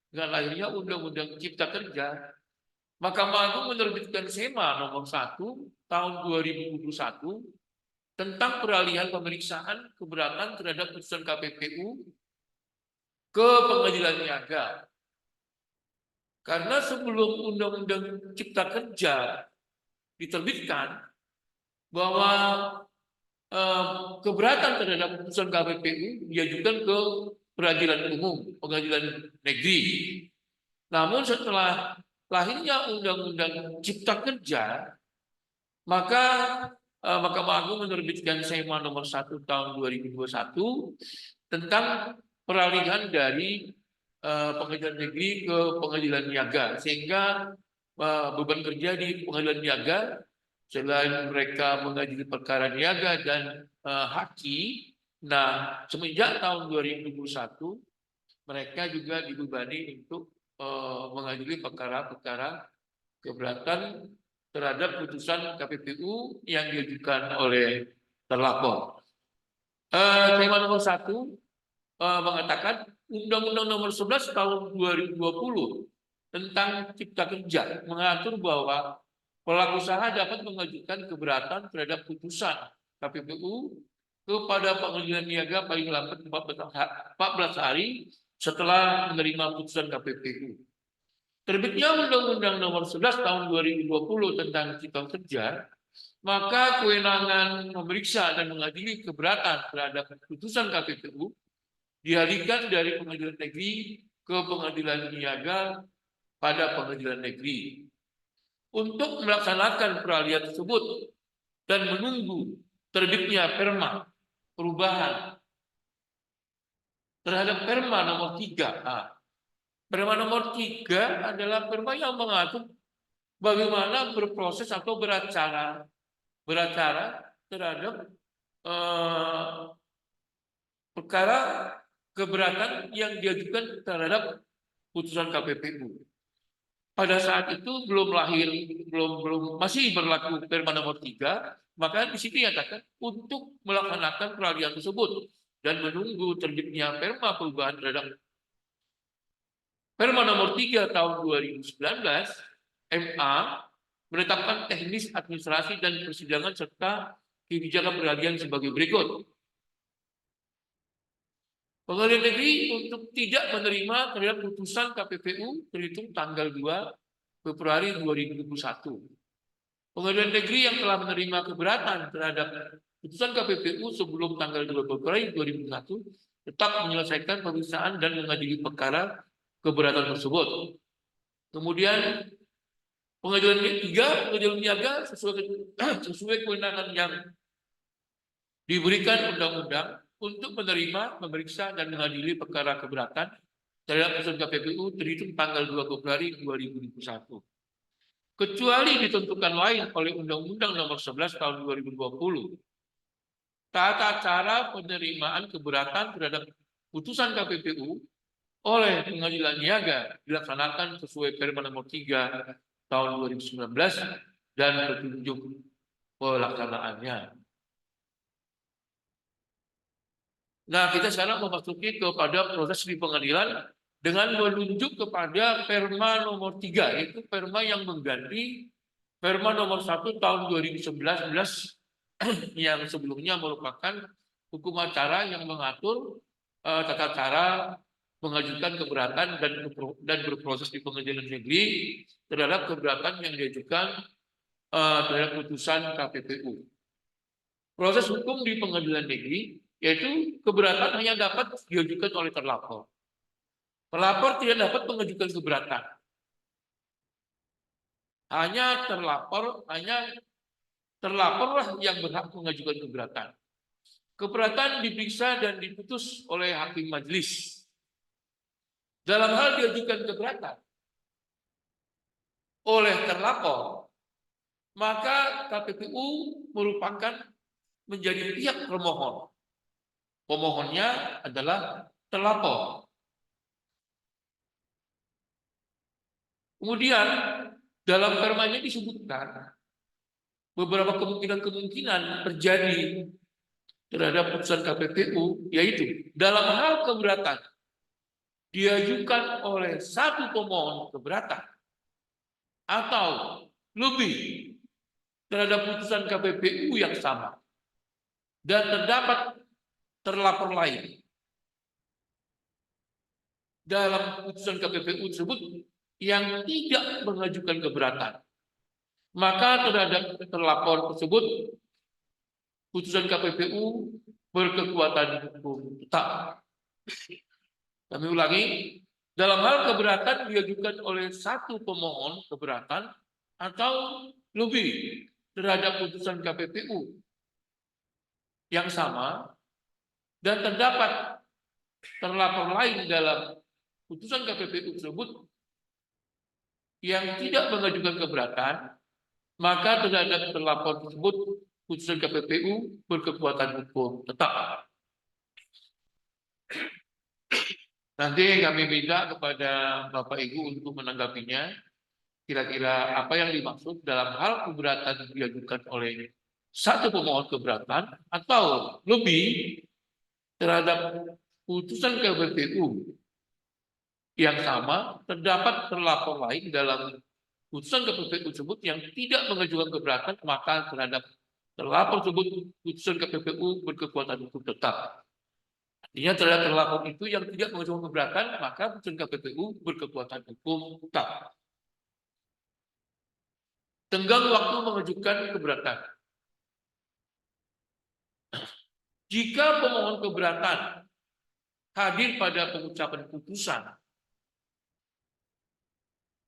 Speaker 4: dengan lahirnya Undang-Undang Cipta Kerja, Mahkamah Agung menerbitkan SEMA nomor 1 tahun 2021 tentang peralihan pemeriksaan keberatan terhadap putusan KPPU ke pengadilan niaga. Karena sebelum Undang-Undang Cipta Kerja diterbitkan, bahwa keberatan terhadap putusan KPPU diajukan ke peradilan umum, pengadilan negeri. Namun setelah lahirnya Undang-Undang Cipta Kerja, maka Mahkamah Agung menerbitkan SEMA nomor 1 tahun 2021 tentang peralihan dari pengadilan negeri ke pengadilan niaga, sehingga beban kerja di pengadilan niaga selain mereka mengadili perkara niaga dan haki, nah semenjak tahun 2021 mereka juga dibebani untuk mengadili perkara-perkara keberatan terhadap putusan KPPU yang diajukan oleh terlapor. Tema nomor 1 mengatakan Undang-Undang nomor 11 tahun 2020 tentang Cipta Kerja mengatur bahwa pelaku usaha dapat mengajukan keberatan terhadap putusan KPPU kepada pengadilan niaga paling lambat 14 hari setelah menerima putusan KPPU. Terbitnya Undang-Undang nomor 11 tahun 2020 tentang Cipta Kerja, maka kewenangan memeriksa dan mengadili keberatan terhadap putusan KPPU dialihkan dari pengadilan negeri ke pengadilan niaga pada pengadilan negeri. Untuk melaksanakan peralihan tersebut dan menunggu terbitnya perma perubahan terhadap perma nomor 3. Perma nomor 3 adalah perma yang mengatur bagaimana berproses atau beracara terhadap perkara keberatan yang diajukan terhadap putusan KPPU. Pada saat itu belum masih berlaku perma nomor 3, maka di sini dikatakan untuk melaksanakan peralihan tersebut dan menunggu terbitnya perma perubahan terhadap perma nomor 3 tahun 2019, MA menetapkan teknis administrasi dan persidangan serta kebijakan peralihan sebagai berikut. Pengadilan negeri untuk tidak menerima terhadap putusan KPPU terhitung tanggal 2 Februari 2021. Pengadilan negeri yang telah menerima keberatan terhadap putusan KPPU sebelum tanggal 2 Februari 2021 tetap menyelesaikan pemeriksaan dan mengadili perkara keberatan tersebut. Kemudian pengadilan niaga sesuai kewenangan yang diberikan undang-undang untuk menerima, memeriksa, dan mengadili perkara keberatan terhadap putusan KPPU terhitung tanggal 2 Februari 2021. Kecuali ditentukan lain oleh Undang-Undang nomor 11 tahun 2020. Tata cara penerimaan keberatan terhadap putusan KPPU oleh pengadilan niaga dilaksanakan sesuai perma nomor 3 tahun 2019 dan petunjuk pelaksanaannya. Nah, kita sekarang memasuki kepada proses di pengadilan dengan menunjuk kepada perma nomor 3, yaitu perma yang mengganti perma nomor 1 tahun 2019 yang sebelumnya merupakan hukum acara yang mengatur tata cara mengajukan keberatan dan berproses di pengadilan negeri terhadap keberatan yang diajukan terhadap putusan KPPU. Proses hukum di pengadilan negeri yaitu keberatan hanya dapat diajukan oleh terlapor. Terlapor tidak dapat mengajukan keberatan. Hanya terlaporlah yang berhak mengajukan keberatan. Keberatan diperiksa dan diputus oleh hakim majelis. Dalam hal diajukan keberatan oleh terlapor, maka KPPU merupakan menjadi pihak termohon. Pemohonnya adalah terlapor. Kemudian dalam permanya disebutkan beberapa kemungkinan terjadi terhadap putusan KPPU, yaitu dalam hal keberatan diajukan oleh satu pemohon keberatan atau lebih terhadap putusan KPPU yang sama dan terdapat terlapor lain dalam putusan KPPU tersebut yang tidak mengajukan keberatan, maka terhadap terlapor tersebut putusan KPPU berkekuatan hukum tetap. Kami ulangi, dalam hal keberatan diajukan oleh satu pemohon keberatan atau lebih terhadap putusan KPPU yang sama dan terdapat terlapor lain dalam putusan KPPU tersebut yang tidak mengajukan keberatan, maka terhadap terlapor tersebut putusan KPPU berkekuatan hukum tetap. Nanti kami minta kepada Bapak Ibu untuk menanggapinya. Kira-kira apa yang dimaksud dalam hal keberatan diajukan oleh satu pemohon keberatan atau lebih terhadap putusan KPPU yang sama terdapat terlapor lain dalam putusan KPPU tersebut yang tidak mengajukan keberatan, maka terhadap terlapor tersebut putusan KPPU berkekuatan hukum tetap. Artinya terhadap terlapor itu yang tidak mengajukan keberatan, maka putusan KPPU berkekuatan hukum tetap. Tenggang waktu mengajukan keberatan. Jika pemohon keberatan hadir pada pengucapan putusan,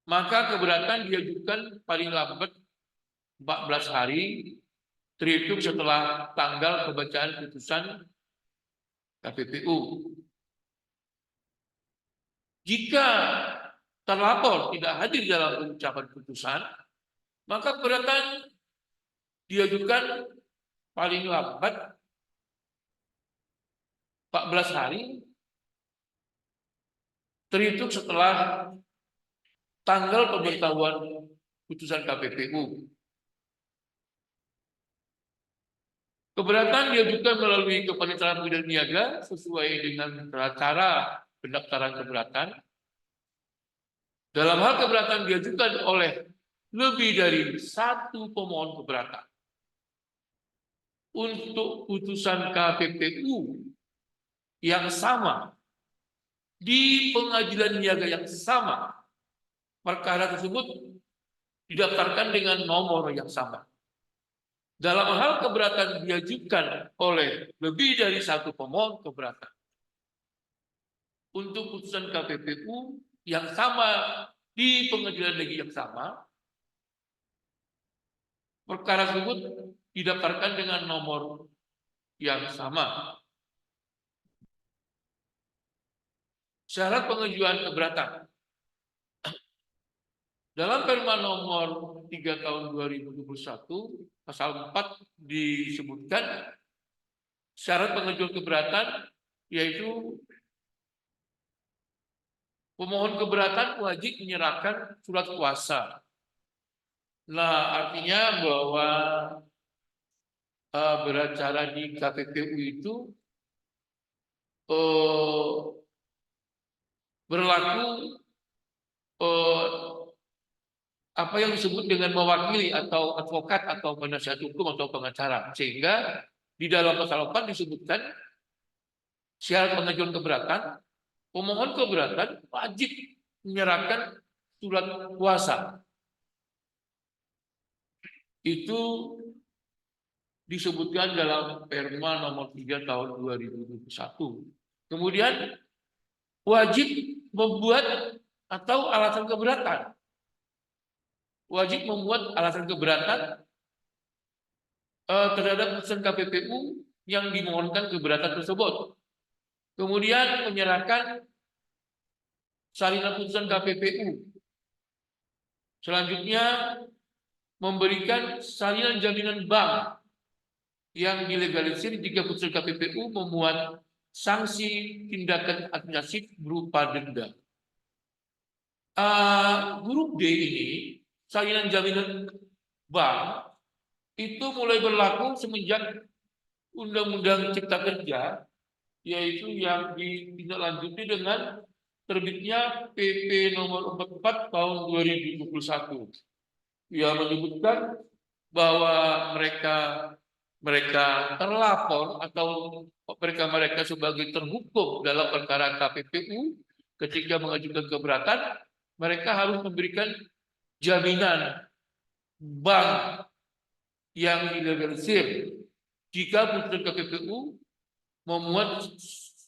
Speaker 4: maka keberatan diajukan paling lambat 14 hari terhitung setelah tanggal pembacaan putusan KPPU. Jika terlapor tidak hadir dalam pengucapan putusan, maka keberatan diajukan paling lambat 14 hari terhitung setelah tanggal pemberitahuan putusan KPPU. Keberatan diajukan melalui kepanitiaan pengadilan niaga sesuai dengan cara pendaftaran keberatan. Dalam hal keberatan diajukan oleh lebih dari satu pemohon keberatan. Untuk putusan KPPU yang sama di pengadilan niaga yang sama, perkara tersebut didaftarkan dengan nomor yang sama. Dalam hal keberatan diajukan oleh lebih dari satu pemohon keberatan. Untuk putusan KPPU yang sama di pengadilan negeri yang sama, perkara tersebut didaftarkan dengan nomor yang sama. Syarat pengajuan keberatan. Dalam Perma nomor 3 tahun 2021, pasal 4 disebutkan syarat pengajuan keberatan yaitu pemohon keberatan wajib menyerahkan surat kuasa. Nah, artinya bahwa beracara di KPPU itu berlaku apa yang disebut dengan mewakili atau advokat atau penasihat hukum atau pengacara, sehingga di dalam pasal 4 disebutkan syarat pengajuan keberatan, pemohon keberatan wajib menyerahkan surat kuasa. Itu disebutkan dalam Perma nomor 3 tahun 2021. Kemudian wajib membuat atau alasan keberatan. Wajib membuat alasan keberatan terhadap putusan KPPU yang dimohonkan keberatan tersebut. Kemudian menyerahkan salinan putusan KPPU. Selanjutnya memberikan salinan jaminan bank yang dilegalisir jika putusan KPPU memuat sanksi tindakan administratif berupa denda. Huruf D ini, salinan jaminan bank, itu mulai berlaku semenjak Undang-Undang Cipta Kerja, yaitu yang ditindaklanjuti dengan terbitnya PP nomor 44 tahun 2021 yang menyebutkan bahwa mereka terlapor atau mereka sebagai terhukum dalam perkara KPPU ketika mengajukan keberatan, mereka harus memberikan jaminan bank yang dilegalisir jika putusan KPPU memuat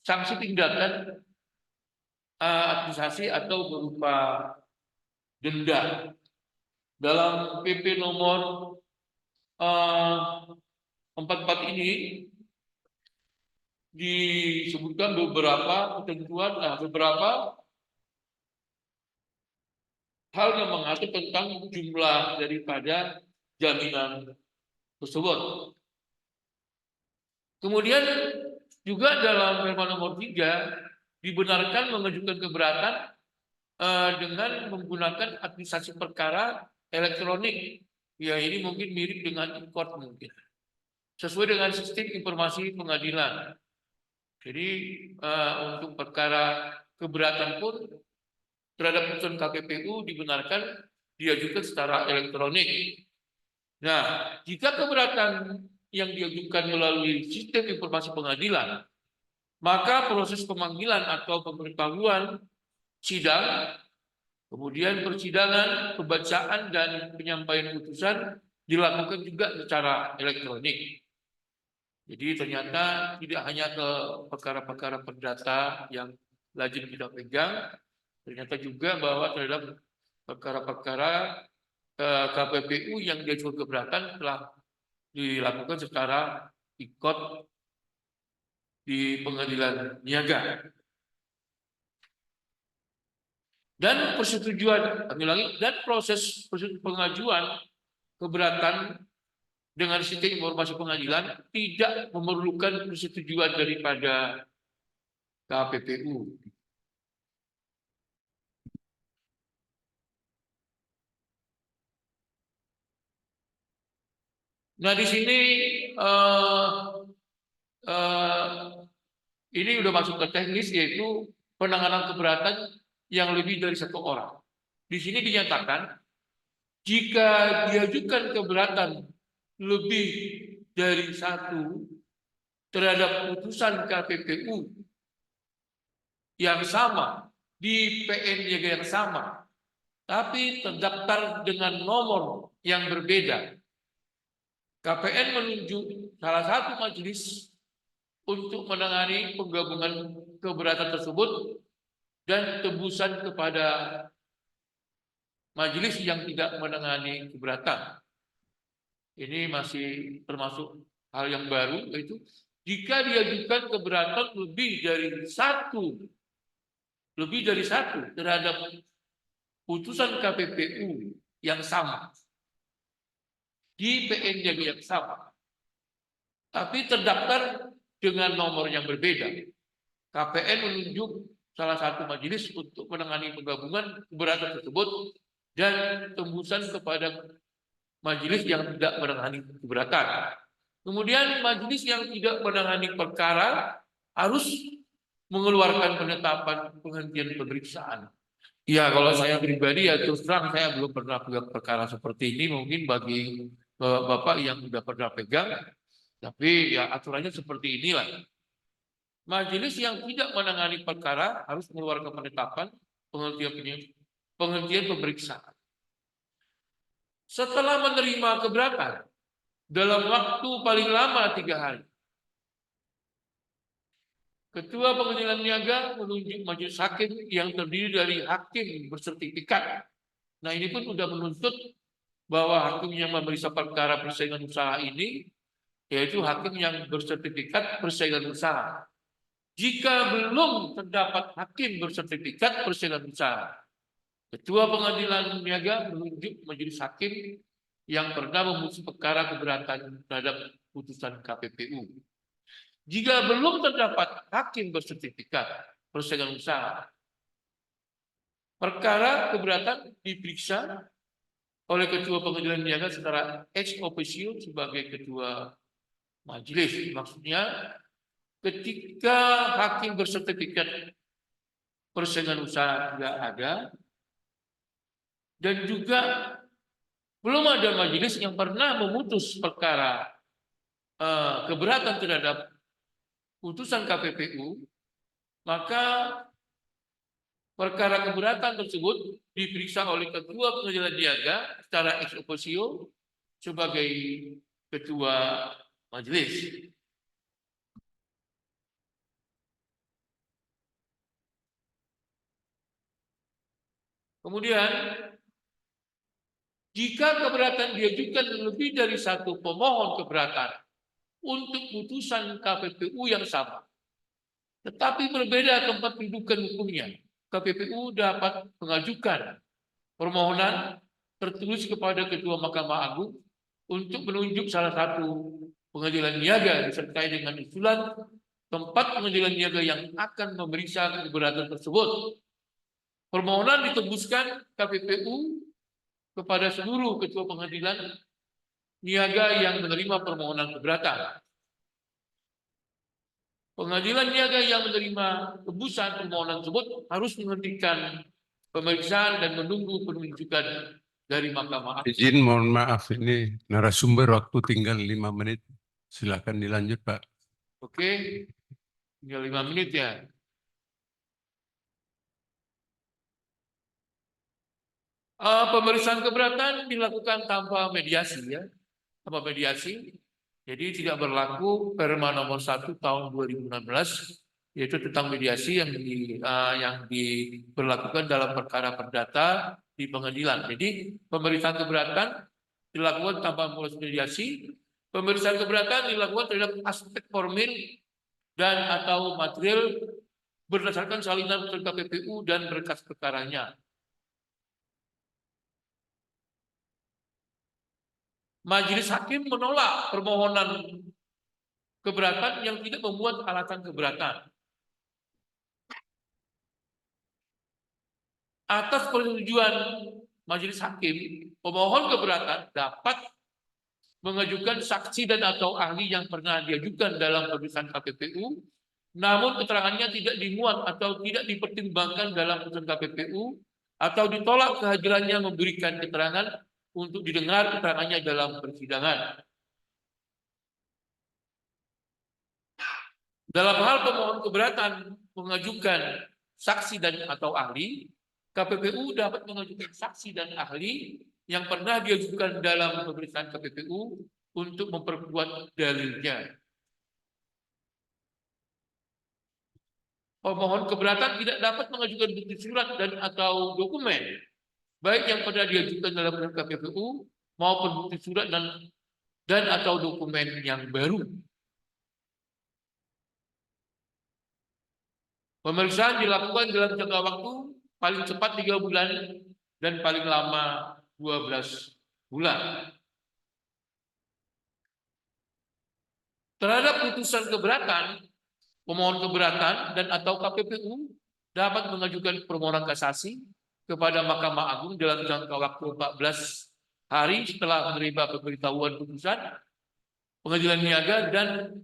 Speaker 4: sanksi tindakan administrasi atau berupa denda. Dalam PP nomor 44 ini disebutkan beberapa ketentuan, beberapa hal yang mengatur tentang jumlah daripada jaminan tersebut. Kemudian juga dalam perma nomor 3 dibenarkan mengajukan keberatan dengan menggunakan administrasi perkara elektronik. Ya, ini mungkin mirip dengan e-court mungkin. Sesuai dengan sistem informasi pengadilan. Jadi untuk perkara keberatan pun terhadap putusan KPPU dibenarkan diajukan secara elektronik. Nah, jika keberatan yang diajukan melalui sistem informasi pengadilan, maka proses pemanggilan atau pemberitahuan sidang, kemudian persidangan, pembacaan dan penyampaian putusan dilakukan juga secara elektronik. Jadi ternyata tidak hanya ke perkara-perkara perdata yang lazim kita pegang, ternyata juga bahwa terhadap perkara-perkara KPPU yang diajukan keberatan telah dilakukan secara ikut di pengadilan niaga. Dan persetujuan, dan proses pengajuan keberatan dengan sistem informasi pengadilan tidak memerlukan persetujuan daripada KPPU. Nah, di sini ini udah masuk ke teknis, yaitu penanganan keberatan yang lebih dari 1 orang. Di sini dinyatakan jika diajukan keberatan lebih dari 1 terhadap putusan KPPU yang sama di PN Niaga yang sama, tapi terdaftar dengan nomor yang berbeda, KPN menunjuk salah satu majelis untuk menangani penggabungan keberatan tersebut dan tebusan kepada majelis yang tidak menangani keberatan. Ini masih termasuk hal yang baru, yaitu jika diajukan keberatan lebih dari satu terhadap putusan KPPU yang sama di PN yang sama, tapi terdaftar dengan nomor yang berbeda, KPN menunjuk salah satu majelis untuk menangani penggabungan keberatan tersebut dan tembusan kepada majelis yang tidak menangani keberatan. Kemudian majelis yang tidak menangani perkara harus mengeluarkan penetapan penghentian pemeriksaan. Ya, kalau saya pribadi ya terus terang saya belum pernah pegang perkara seperti ini. Mungkin bagi Bapak yang sudah pernah pegang, tapi ya aturannya seperti inilah. Majelis yang tidak menangani perkara harus mengeluarkan penetapan penghentian pemeriksaan. Setelah menerima keberatan dalam waktu paling lama 3 hari, Ketua Pengadilan Niaga menunjuk majelis hakim yang terdiri dari hakim bersertifikat. Nah, ini pun sudah menuntut bahwa hakim yang memeriksa perkara persaingan usaha ini yaitu hakim yang bersertifikat persaingan usaha. Jika belum terdapat hakim bersertifikat persaingan usaha, Ketua Pengadilan Niaga menunjuk majelis hakim yang pernah memutus perkara keberatan terhadap putusan KPPU. Jika belum terdapat hakim bersertifikat persaingan usaha, perkara keberatan diperiksa oleh Ketua Pengadilan Niaga secara ex officio sebagai ketua majelis. Maksudnya, ketika hakim bersertifikat persaingan usaha tidak ada, dan juga belum ada majelis yang pernah memutus perkara keberatan terhadap putusan KPPU, maka perkara keberatan tersebut diperiksa oleh Ketua Pengadilan Niaga secara ex officio sebagai ketua majelis. Kemudian, jika keberatan diajukan lebih dari satu pemohon keberatan untuk putusan KPPU yang sama, tetapi berbeda tempat kedudukan hukumnya, KPPU dapat mengajukan permohonan tertulis kepada Ketua Mahkamah Agung untuk menunjuk salah satu pengadilan niaga disertai dengan usulan tempat pengadilan niaga yang akan memeriksa keberatan tersebut. Permohonan ditembuskan KPPU kepada seluruh ketua pengadilan niaga yang menerima permohonan keberatan. Pengadilan niaga yang menerima tembusan permohonan tersebut harus menghentikan pemeriksaan dan menunggu penunjukan dari Mahkamah Agung.
Speaker 3: Izin, mohon maaf, ini narasumber waktu tinggal 5 menit. Silakan dilanjut, Pak.
Speaker 4: Oke, tinggal 5 menit ya. Pemeriksaan keberatan dilakukan tanpa mediasi ya, tanpa mediasi. Jadi tidak berlaku Perma nomor 1 tahun 2016 yaitu tentang mediasi yang diberlakukan dalam perkara perdata di pengadilan. Jadi pemeriksaan keberatan dilakukan tanpa mediasi. Pemeriksaan keberatan dilakukan terhadap aspek formil dan atau material berdasarkan salinan putusan KPPU dan berkas perkaranya. Majelis hakim menolak permohonan keberatan yang tidak memuat alasan keberatan. Atas persetujuan majelis hakim, pemohon keberatan dapat mengajukan saksi dan atau ahli yang pernah diajukan dalam pemeriksaan KPPU, namun keterangannya tidak dimuat atau tidak dipertimbangkan dalam putusan KPPU, atau ditolak kehadirannya memberikan keterangan untuk didengar keterangannya dalam persidangan. Dalam hal pemohon keberatan mengajukan saksi dan atau ahli, KPPU dapat mengajukan saksi dan ahli yang pernah diajukan dalam pemeriksaan KPPU untuk memperkuat dalilnya. Pemohon keberatan tidak dapat mengajukan bukti surat dan atau dokumen, baik yang pernah diajukan dalam KPPU maupun bukti surat dan atau dokumen yang baru. Pemeriksaan dilakukan dalam jangka waktu paling cepat 3 bulan dan paling lama 12 bulan. Terhadap putusan keberatan, pemohon keberatan dan atau KPPU dapat mengajukan permohonan kasasi kepada Mahkamah Agung dalam jangka waktu 14 hari setelah menerima pemberitahuan putusan pengadilan niaga, dan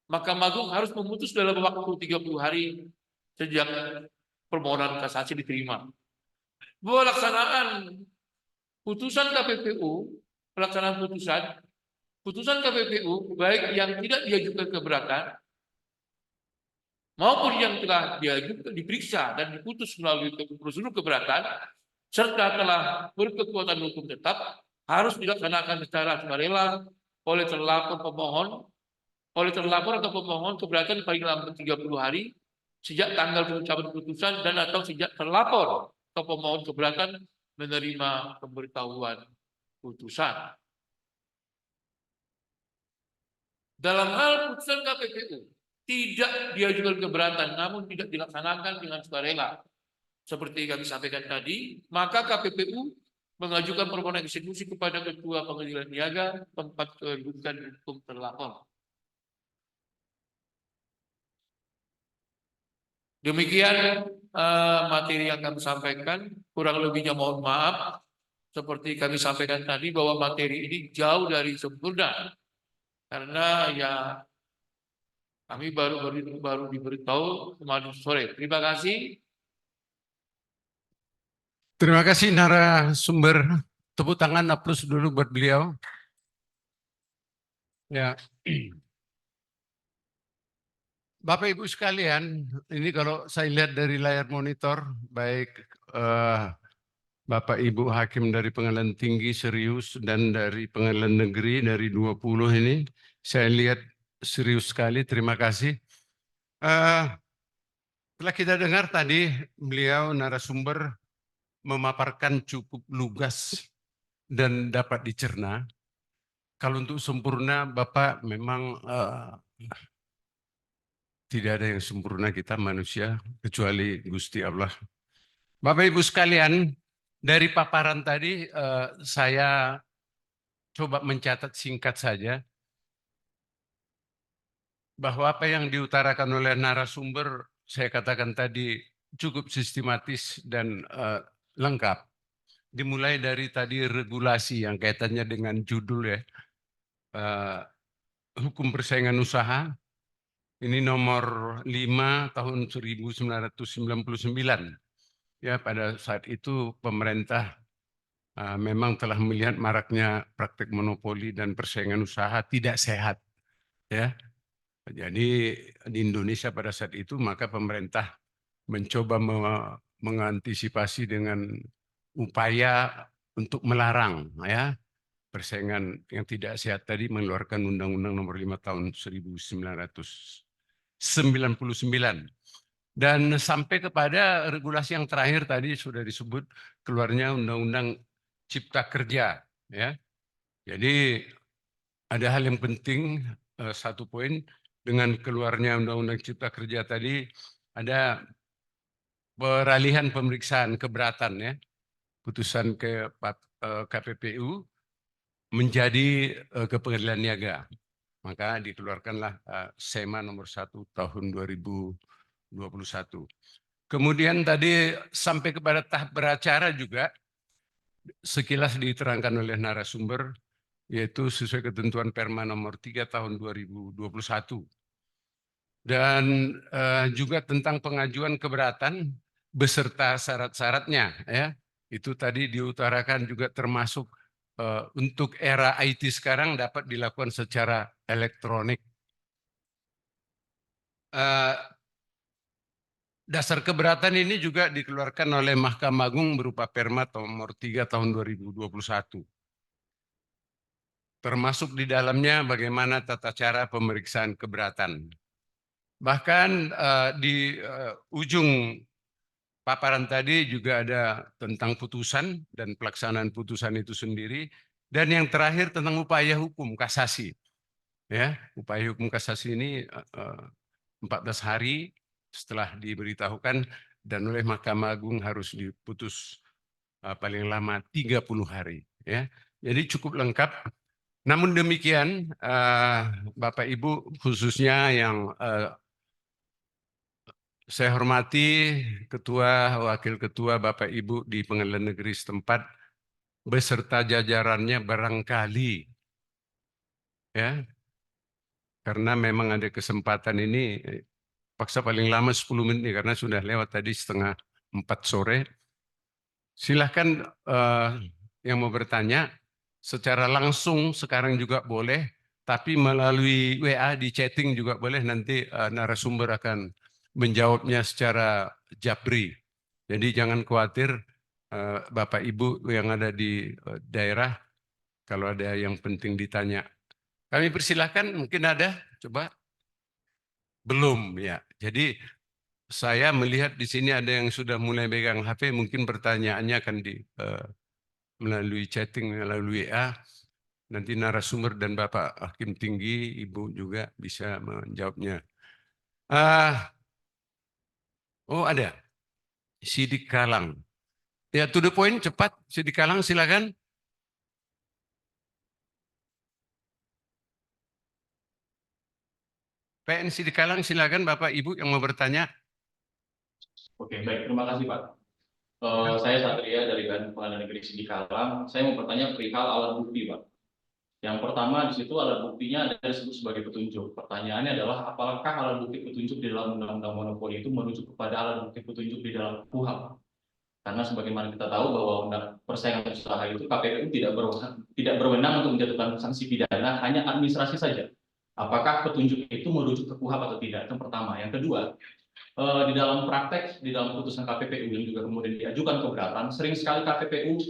Speaker 4: Mahkamah Agung harus memutus dalam waktu 30 hari sejak permohonan kasasi diterima. Pelaksanaan putusan KPPU, putusan KPPU baik yang tidak diajukan keberatan maupun yang telah diajukan, diperiksa dan diputus melalui prosedur keberatan serta telah berkekuatan hukum tetap harus dilaksanakan secara sukarela oleh terlapor atau pemohon keberatan paling lambat 30 hari sejak tanggal pengucapan putusan dan atau sejak terlapor atau pemohon keberatan menerima pemberitahuan putusan. Dalam hal putusan KPPU tidak diajukan keberatan namun tidak dilaksanakan dengan sukarela seperti kami sampaikan tadi, maka KPPU mengajukan permohonan eksekusi kepada Ketua Pengadilan Niaga tempat kedudukan hukum terlapor. Demikian materi yang kami sampaikan, kurang lebihnya mohon maaf. Seperti kami sampaikan tadi bahwa materi ini jauh dari sempurna, karena ya kami baru diberitahu kemarin sore. Terima kasih.
Speaker 3: Terima kasih narasumber. Tepuk tangan, aplaus dulu buat beliau. Ya. Bapak Ibu sekalian, ini kalau saya lihat dari layar monitor, baik Bapak Ibu Hakim dari Pengadilan Tinggi serius dan dari Pengadilan Negeri dari 20 ini, Saya lihat serius sekali, terima kasih. Setelah kita dengar tadi, beliau narasumber memaparkan cukup lugas dan dapat dicerna. Kalau untuk sempurna, Bapak memang tidak ada yang sempurna, kita manusia, kecuali Gusti Allah. Bapak Ibu sekalian, dari paparan tadi saya coba mencatat singkat saja bahwa apa yang diutarakan oleh narasumber saya katakan tadi cukup sistematis dan lengkap. Dimulai dari tadi regulasi yang kaitannya dengan judul ya, hukum persaingan usaha, ini nomor 5 tahun 1999. Ya, pada saat itu pemerintah memang telah melihat maraknya praktik monopoli dan persaingan usaha tidak sehat. Ya, jadi di Indonesia pada saat itu maka pemerintah mencoba mengantisipasi dengan upaya untuk melarang ya persaingan yang tidak sehat tadi, mengeluarkan Undang-Undang Nomor 5 Tahun 1999. Dan sampai kepada regulasi yang terakhir tadi sudah disebut keluarnya Undang-Undang Cipta Kerja. Ya, jadi ada hal yang penting, satu poin dengan keluarnya Undang-Undang Cipta Kerja tadi ada peralihan pemeriksaan keberatan ya, putusan ke KPPU menjadi ke pengadilan niaga. Maka dikeluarkanlah SEMA nomor 1 tahun 2021. Kemudian tadi sampai kepada tahap beracara juga sekilas diterangkan oleh narasumber, yaitu sesuai ketentuan Perma nomor 3 tahun 2021. Dan juga tentang pengajuan keberatan beserta syarat-syaratnya ya. Itu tadi diutarakan juga termasuk untuk era IT sekarang dapat dilakukan secara elektronik. Dasar keberatan ini juga dikeluarkan oleh Mahkamah Agung berupa Perma nomor 3 tahun 2021. Termasuk di dalamnya bagaimana tata cara pemeriksaan keberatan. Bahkan di ujung paparan tadi juga ada tentang putusan dan pelaksanaan putusan itu sendiri, dan yang terakhir tentang upaya hukum kasasi. Ya, upaya hukum kasasi ini 14 hari setelah diberitahukan dan oleh Mahkamah Agung harus diputus paling lama 30 hari. Ya, jadi cukup lengkap. Namun demikian, Bapak Ibu khususnya yang saya hormati Ketua, Wakil Ketua, Bapak Ibu di Pengadilan Negeri setempat beserta jajarannya barangkali ya, karena memang ada kesempatan ini paksa paling lama 10 menit karena sudah lewat tadi setengah 4 sore. Silahkan yang mau bertanya secara langsung sekarang juga boleh, tapi melalui WA di chatting juga boleh, nanti narasumber akan menjawabnya secara jabri. Jadi jangan khawatir Bapak Ibu yang ada di daerah kalau ada yang penting ditanya. Kami persilahkan, mungkin ada, coba. Belum ya. Jadi saya melihat di sini ada yang sudah mulai pegang HP, mungkin pertanyaannya akan melalui chatting, melalui WA. Nanti narasumber dan Bapak Hakim Tinggi, Ibu juga bisa menjawabnya. Oh ada, Sidik Kalang. Ya, to the point, cepat. Sidik Kalang, silakan. PN Sidik Kalang, silakan Bapak Ibu yang mau bertanya.
Speaker 5: Oke, baik. Terima kasih, Pak. Saya Satria dari Pengadilan Negeri Sidikalang. Saya mau bertanya perihal alat bukti, Pak. Yang pertama di situ alat buktinya ada disebut sebagai petunjuk. Pertanyaannya adalah apakah alat bukti petunjuk di dalam Undang-Undang Monopoli itu merujuk kepada alat bukti petunjuk di dalam KUHP? Karena sebagaimana kita tahu bahwa persaingan usaha itu KPU tidak berwenang untuk menjatuhkan sanksi pidana, hanya administrasi saja. Apakah petunjuk itu merujuk ke KUHP atau tidak? Itu yang pertama. Yang kedua, di dalam praktek, di dalam putusan KPPU yang juga kemudian diajukan keberatan, sering sekali KPPU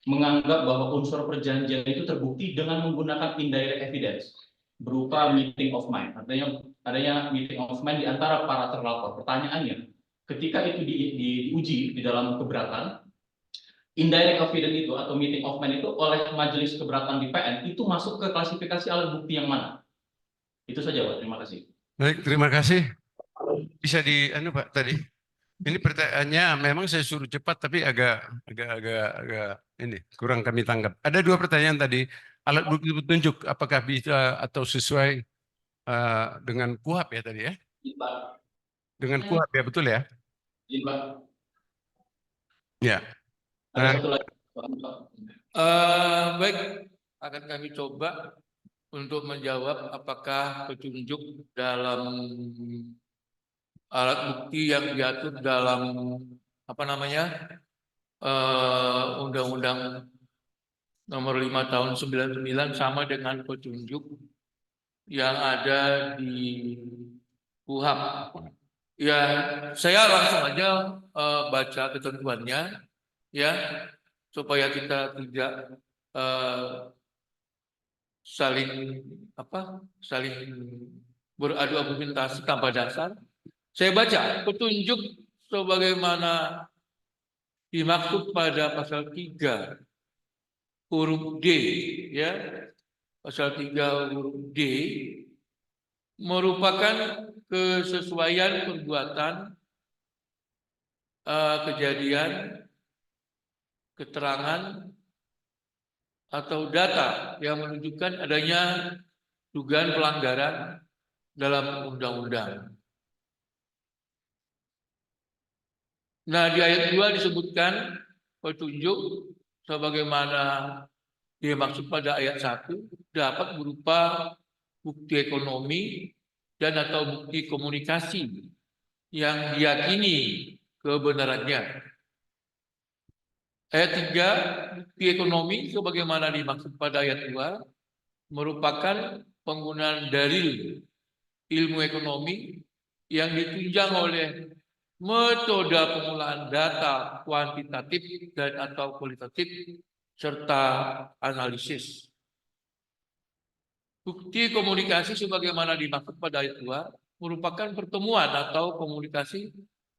Speaker 5: menganggap bahwa unsur perjanjian itu terbukti dengan menggunakan indirect evidence. berupa meeting of mind, artinya adanya meeting of mind di antara para terlapor. Pertanyaannya, ketika itu diuji di dalam keberatan, indirect evidence itu atau meeting of mind itu oleh majelis keberatan di PN itu masuk ke klasifikasi alat bukti yang mana? Itu saja Pak, terima kasih.
Speaker 3: Baik, terima kasih. Bisa Pak tadi. Ini pertanyaannya memang saya suruh cepat tapi agak ini kurang kami tangkap. Ada 2 pertanyaan tadi. Alat bukti petunjuk apakah bisa atau sesuai dengan KUHP ya tadi ya?
Speaker 5: Pak.
Speaker 3: Dengan KUHP ya, betul ya?
Speaker 5: Izin Pak.
Speaker 3: Ya.
Speaker 5: Ada satu lagi.
Speaker 4: Baik, akan kami coba untuk menjawab apakah petunjuk dalam alat bukti yang diatur dalam Undang-Undang Nomor 5 Tahun 99 sama dengan petunjuk yang ada di KUHP. Ya, saya langsung aja baca ketentuannya ya, supaya kita tidak saling beradu argumentasi tanpa dasar. Saya baca petunjuk sebagaimana dimaksud pada pasal 3 huruf D ya. Pasal 3 huruf D merupakan kesesuaian perbuatan, kejadian, keterangan atau data yang menunjukkan adanya dugaan pelanggaran dalam undang-undang. Nah, di ayat 2 disebutkan petunjuk sebagaimana dimaksud pada ayat 1 dapat berupa bukti ekonomi dan atau bukti komunikasi yang diyakini kebenarannya. Ayat 3, bukti ekonomi sebagaimana dimaksud pada ayat 2 merupakan penggunaan dalil ilmu ekonomi yang ditunjang oleh metode pengolahan data kuantitatif dan atau kualitatif serta analisis. Bukti komunikasi sebagaimana dimaksud pada ayat 2 merupakan pertemuan atau komunikasi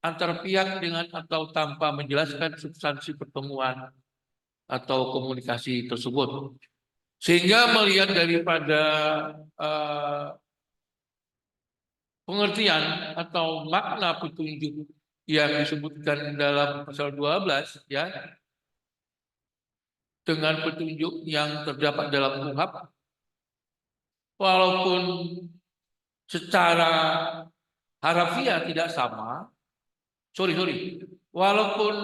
Speaker 4: antar pihak dengan atau tanpa menjelaskan substansi pertemuan atau komunikasi tersebut. Sehingga melihat daripada pengertian atau makna petunjuk yang disebutkan dalam pasal 12 ya, dengan petunjuk yang terdapat dalam KUHP, walaupun secara harafiah tidak sama, walaupun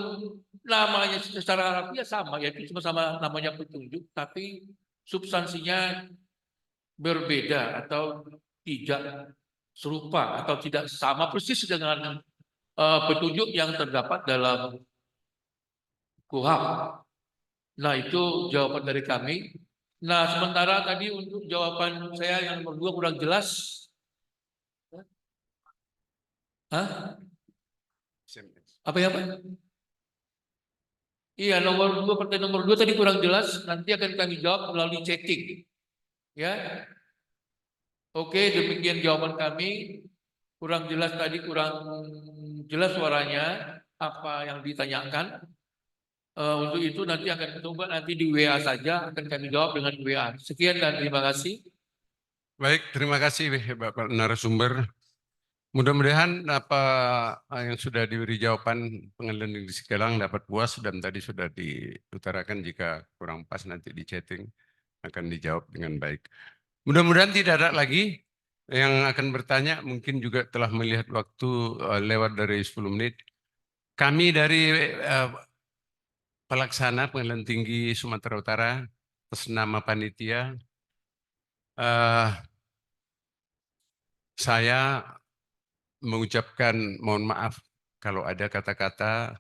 Speaker 4: namanya secara harafiah sama, yaitu sama-sama namanya petunjuk, tapi substansinya berbeda atau tidak serupa atau tidak sama persis dengan petunjuk yang terdapat dalam KUHP. Nah, itu jawaban dari kami. Nah, sementara tadi untuk jawaban saya yang nomor 2 kurang jelas. Apa ya, Pak? Iya, pertanyaan nomor 2 tadi kurang jelas. Nanti akan kami jawab melalui chatting. Ya. Oke, demikian jawaban kami. Kurang jelas tadi, kurang jelas suaranya apa yang ditanyakan. Untuk itu nanti akan coba nanti di WA saja, akan kami jawab dengan WA. Sekian dan terima kasih.
Speaker 3: Baik, terima kasih Bapak narasumber. Mudah-mudahan apa yang sudah diberi jawaban Pengadilan Negeri Cikarang dapat puas dan tadi sudah diutarakan jika kurang pas nanti di chatting akan dijawab dengan baik. Mudah-mudahan tidak ada lagi yang akan bertanya, mungkin juga telah melihat waktu lewat dari 10 menit. Kami dari pelaksana Pengadilan Tinggi Sumatera Utara atas nama panitia, saya mengucapkan mohon maaf kalau ada kata-kata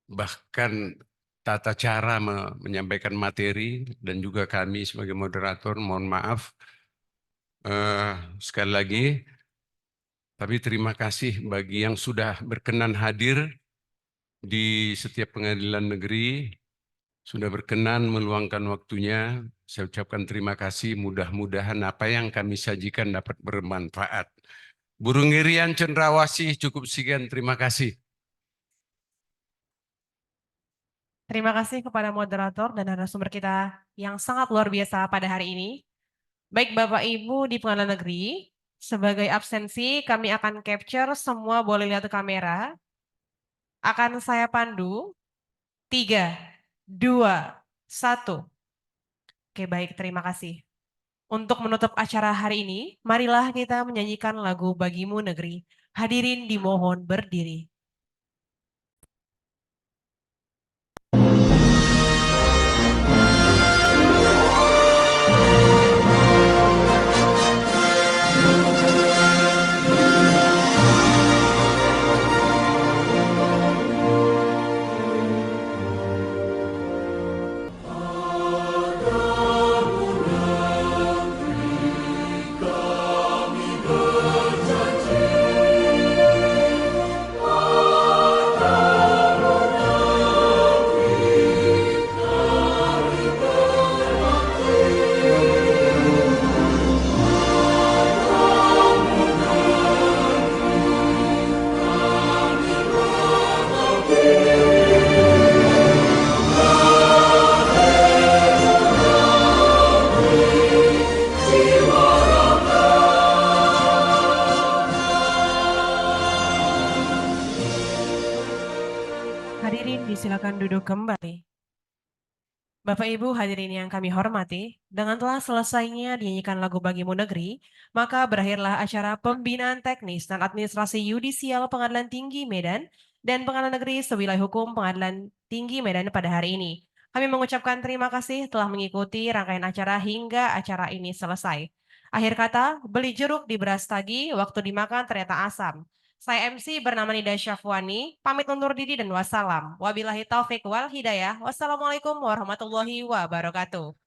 Speaker 3: bahkan tata cara menyampaikan materi, dan juga kami sebagai moderator mohon maaf sekali lagi. Tapi terima kasih bagi yang sudah berkenan hadir di setiap pengadilan negeri sudah berkenan meluangkan waktunya. Saya ucapkan terima kasih. Mudah-mudahan apa yang kami sajikan dapat bermanfaat. Burung Irian Cendrawasih, cukup sekian. Terima kasih.
Speaker 1: Terima kasih kepada moderator dan narasumber kita yang sangat luar biasa pada hari ini. Baik Bapak Ibu di Pengadilan Negeri, sebagai absensi kami akan capture, semua boleh lihat ke kamera. Akan saya pandu, 3, 2, 1. Oke baik, terima kasih. Untuk menutup acara hari ini, marilah kita menyanyikan lagu Bagimu Negeri. Hadirin dimohon berdiri. Hadirin disilakan duduk kembali. Bapak Ibu hadirin yang kami hormati, dengan telah selesainya dinyanyikan lagu Bagimu Negeri, maka berakhirlah acara pembinaan teknis dan administrasi yudisial Pengadilan Tinggi Medan dan Pengadilan Negeri Sewilayah Hukum Pengadilan Tinggi Medan pada hari ini. Kami mengucapkan terima kasih telah mengikuti rangkaian acara hingga acara ini selesai. Akhir kata, beli jeruk di beras tagi, waktu dimakan ternyata asam. Saya MC bernama Nida Syafwani, pamit undur diri dan wassalam. Wabillahi taufik wal hidayah. Wassalamualaikum warahmatullahi wabarakatuh.